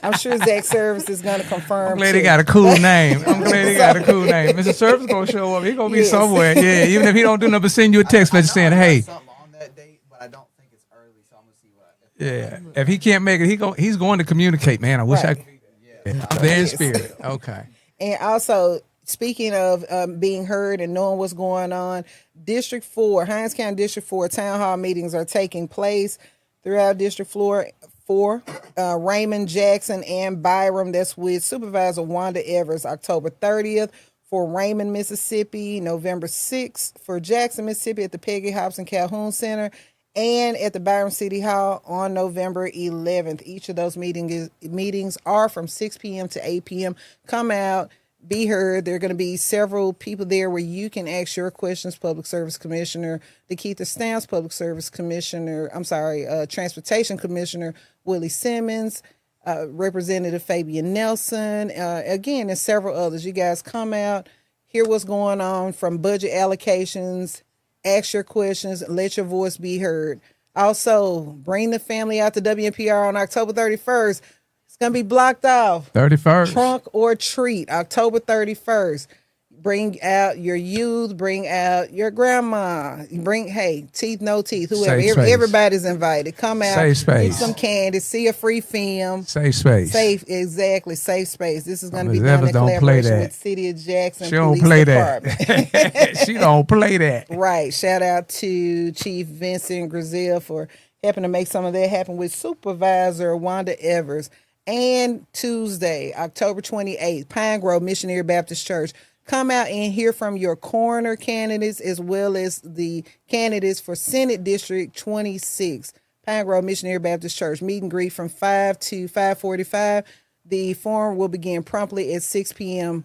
I'm sure Zach Service is going to confirm. I'm glad too. he got a cool name. I'm glad he got a cool name. Mr. Service gonna show up. He gonna be Yes. somewhere. Yeah, even if he don't do nothing but send you a text message saying, "Hey." Something on that date, but I don't think it's early, so I'm gonna see what. Yeah, if he can't make it, he's going to communicate. Man, I wish Right. I'm there in spirit. Okay. And also, speaking of being heard and knowing what's going on, District 4, Hinds County District 4 town hall meetings are taking place throughout District 4. Raymond, Jackson, and Byram. That's with Supervisor Wanda Evers, October 30th for Raymond, Mississippi, November 6th for Jackson, Mississippi at the Peggy Hobson Calhoun Center, and at the Byram City Hall on November 11th. Each of those meetings are from 6 p.m. to 8 p.m. Come out, be heard. There are going to be several people there where you can ask your questions. Public Service Commissioner Nikita Stamps, Public Service Commissioner, Transportation Commissioner Willie Simmons, Representative Fabian Nelson, again, and several others. You guys come out, hear what's going on from budget allocations, ask your questions, let your voice be heard. Also, bring the family out to WNPR on October 31st. It's going to be blocked off. 31st. Trunk or treat, October 31st. Bring out your youth, bring out your grandma. Bring, teeth, no teeth, whoever. Safe space. Everybody's invited. Come out, Safe space. get some candy, see a free film. Safe space. Safe space. This is going to Ms. be done Evans in don't play collaboration that. with City of Jackson She don't Police play Department. that. She don't play that. Right. Shout out to Chief Vincent Grizel for helping to make some of that happen with Supervisor Wanda Evers. And Tuesday, October 28th, Pine Grove Missionary Baptist Church. Come out and hear from your coroner candidates as well as the candidates for Senate District 26. Pine Grove Missionary Baptist Church. Meet and greet from 5 to 5:45. The forum will begin promptly at 6 p.m.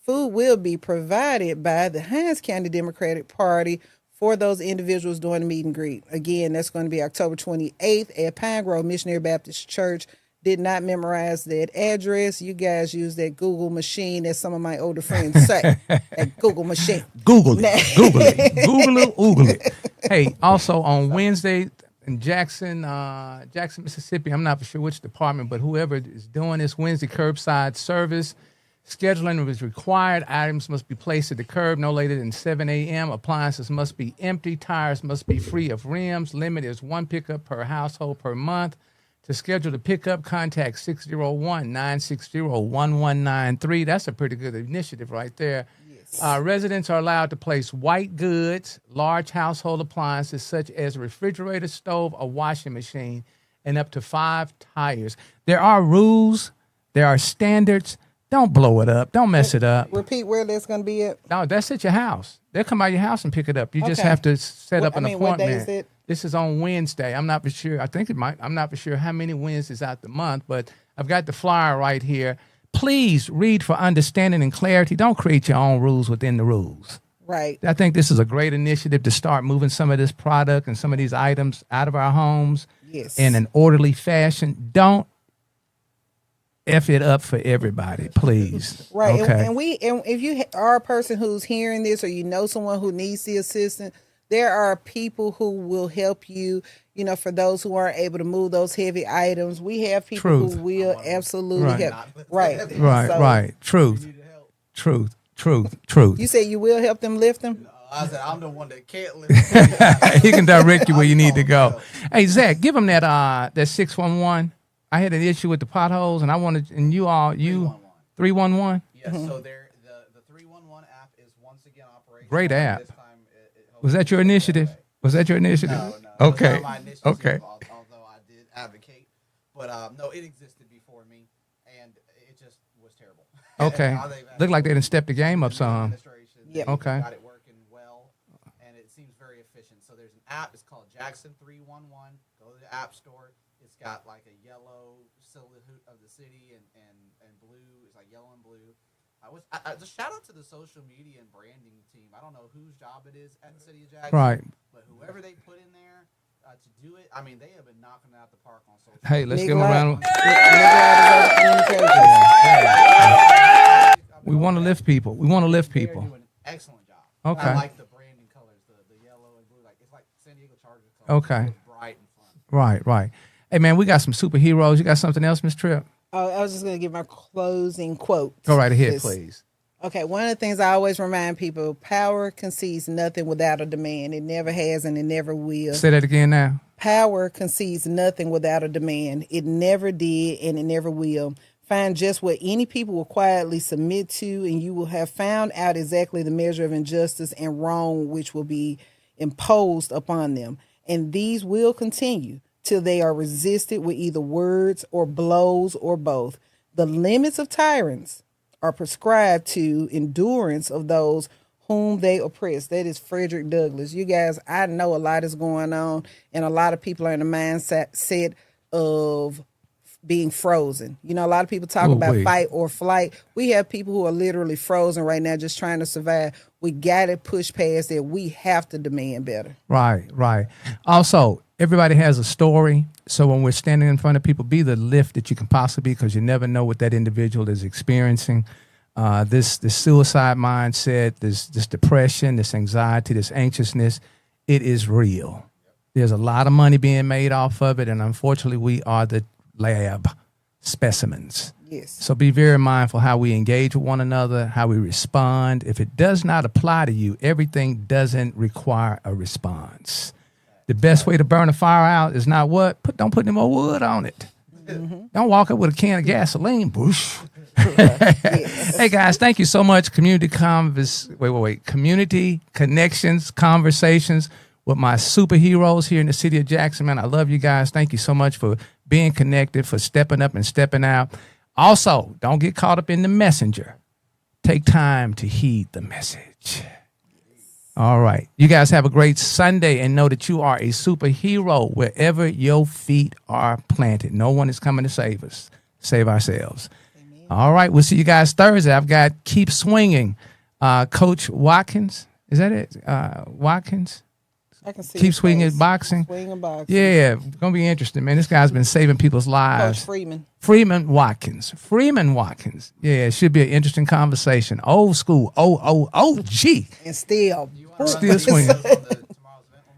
Food will be provided by the Hinds County Democratic Party for those individuals doing the meet and greet. Again, that's going to be October 28th at Pine Grove Missionary Baptist Church. Did not memorize that address. You guys use that Google machine, as some of my older friends say. That Google machine. Google it. Google it. Google it. Hey, also on Wednesday in Jackson, Mississippi, I'm not for sure which department, but whoever is doing this Wednesday curbside service, scheduling is required. Items must be placed at the curb no later than 7 a.m. Appliances must be empty. Tires must be free of rims. Limit is one pickup per household per month. To schedule the pickup, contact 601-960-1193. That's a pretty good initiative right there. Yes. Residents are allowed to place white goods, large household appliances such as a refrigerator, stove, a washing machine, and up to 5 tires. There are rules. There are standards. Don't blow it up. Don't mess it up. Repeat where that's going to be at. No, that's at your house. They'll come by your house and pick it up. You just Okay. have to set up an What appointment. day is it? This is on Wednesday. I'm not for sure. I think it might. I'm not for sure how many Wednesdays out the month, but I've got the flyer right here. Please read for understanding and clarity. Don't create your own rules within the rules. Right. I think this is a great initiative to start moving some of this product and some of these items out of our homes Yes. in an orderly fashion. Don't F it up for everybody, please. Right. Okay. And if you are a person who's hearing this or you know someone who needs the assistance, there are people who will help you, for those who aren't able to move those heavy items. We have people Truth. who will absolutely Right. help. Right. Right, So, right. Truth. You say you will help them lift them? I said I'm the one that can't live. He can direct you where you need to go. Hey, Zach, give him that 611. I had an issue with the potholes, and I wanted, and you 311. Yes, so there the 311 app is once again operational. Great app. This time it Was that your initiative? Was that your initiative? No. Okay. It was not my initiative, Okay. although I did advocate. But no, it existed before me. was terrible. Okay. Now they've Look like they actually done stepped the game up the new some. administration, Yep. they've Okay. got it working well, and it seems very efficient. So there's an app. It's called Jackson 311. Go to the app store. It's got like a yellow silhouette of the city and blue. It's like yellow and blue. Just shout out to the social media and branding team. I don't know whose job it is at the city of Jackson, Right. but whoever they put in there to do it, I mean, they have been knocking it out the park on social. Hey, let's Nick give them a Light. round. Nick Light is over communications. We want to lift people. We want to lift They're people. doing an excellent job. Okay. I like the branding colors, the yellow and blue. Like it's like San Diego Chargers colors. Okay. It's bright and fun. Right, right. Hey, man, we got some superheroes. You got something else, Miss Tripp? I was just going to give my closing quote. Go right ahead, This- please. Okay, one of the things I always remind people, power concedes nothing without a demand. It never has and it never will. Say that again now. Power concedes nothing without a demand. It never did and it never will. Find just what any people will quietly submit to, and you will have found out exactly the measure of injustice and wrong which will be imposed upon them. And these will continue till they are resisted with either words or blows or both. The limits of tyrants are prescribed to endurance of those whom they oppress. That is Frederick Douglass. You guys, I know a lot is going on, and a lot of people are in the mindset of being frozen. You know, a lot of people talk about Ooh-wee. fight or flight. We have people who are literally frozen right now just trying to survive. We got to push past that. We have to demand better. Right, right. Also, everybody has a story. So when we're standing in front of people, be the lift that you can possibly be, because you never know what that individual is experiencing. This suicide mindset, this depression, this anxiety, this anxiousness, it is real. There's a lot of money being made off of it, and unfortunately, we are the lab specimens. Yes. So be very mindful how we engage with one another, how we respond. If it does not apply to you, everything doesn't require a response. The best way to burn a fire out is not what? Don't put any more wood on it. Don't walk up with a can of gasoline. Bush. Hey guys, thank you so much. Community connections, conversations with my superheroes here in the city of Jackson. Man, I love you guys. Thank you so much for being connected, for stepping up and stepping out. Also, don't get caught up in the messenger. Take time to heed the message. All right. You guys have a great Sunday, and know that you are a superhero wherever your feet are planted. No one is coming to save us. Save ourselves. Amen. All right. We'll see you guys Thursday. I've got Keep Swinging. Coach Watkins. Is that it? Watkins? I can see Keep his Swinging face. Boxing. Swinging boxing. Yeah. Going to be interesting, man. This guy's been saving people's lives. Coach Freeman. Freeman Watkins. Yeah, it should be an interesting conversation. Old school. OG. And still. Still swinging. Tomorrow's event one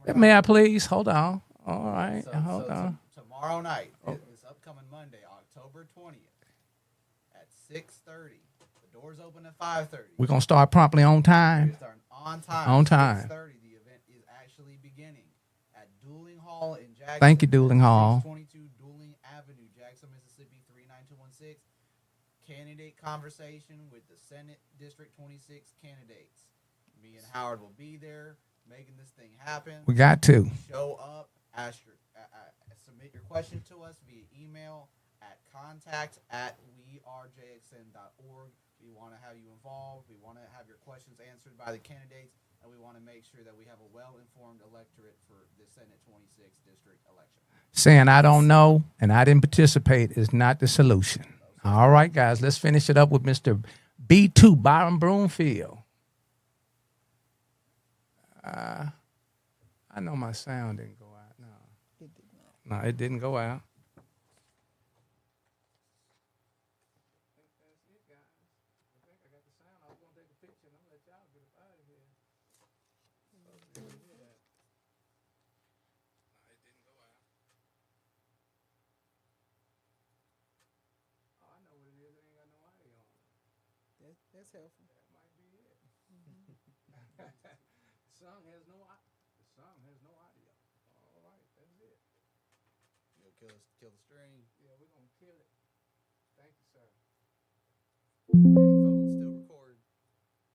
more May time. I please? Hold on. All right. So, Hold on. tomorrow night, this upcoming Monday, October 20th, at 6:30. The doors open at 5:30. We're going to start promptly on We're time. starting on time. On time. 6:30. The event is actually beginning at Dueling Hall in Jackson. Thank you, Dueling Hall. 622 Dueling Avenue, Jackson, Mississippi 39216. Candidate conversation with the Senate District 26 candidates. Me and Howard will be there making this thing happen. We got to. Show up, submit your question to us via email at contact@wearejxn.org. We want to have you involved. We want to have your questions answered by the candidates, and we want to make sure that we have a well-informed electorate for the Senate 26 district election. Saying I don't know and I didn't participate is not the solution. All right, guys, let's finish it up with Mr. B2, Byron Broomfield. I know my sound didn't go out. No, It did not. no, it didn't go out. That's helpful. Song has no audio. All right, that's it. You'll kill the string. Yeah, we're gonna kill it. Thank you, sir.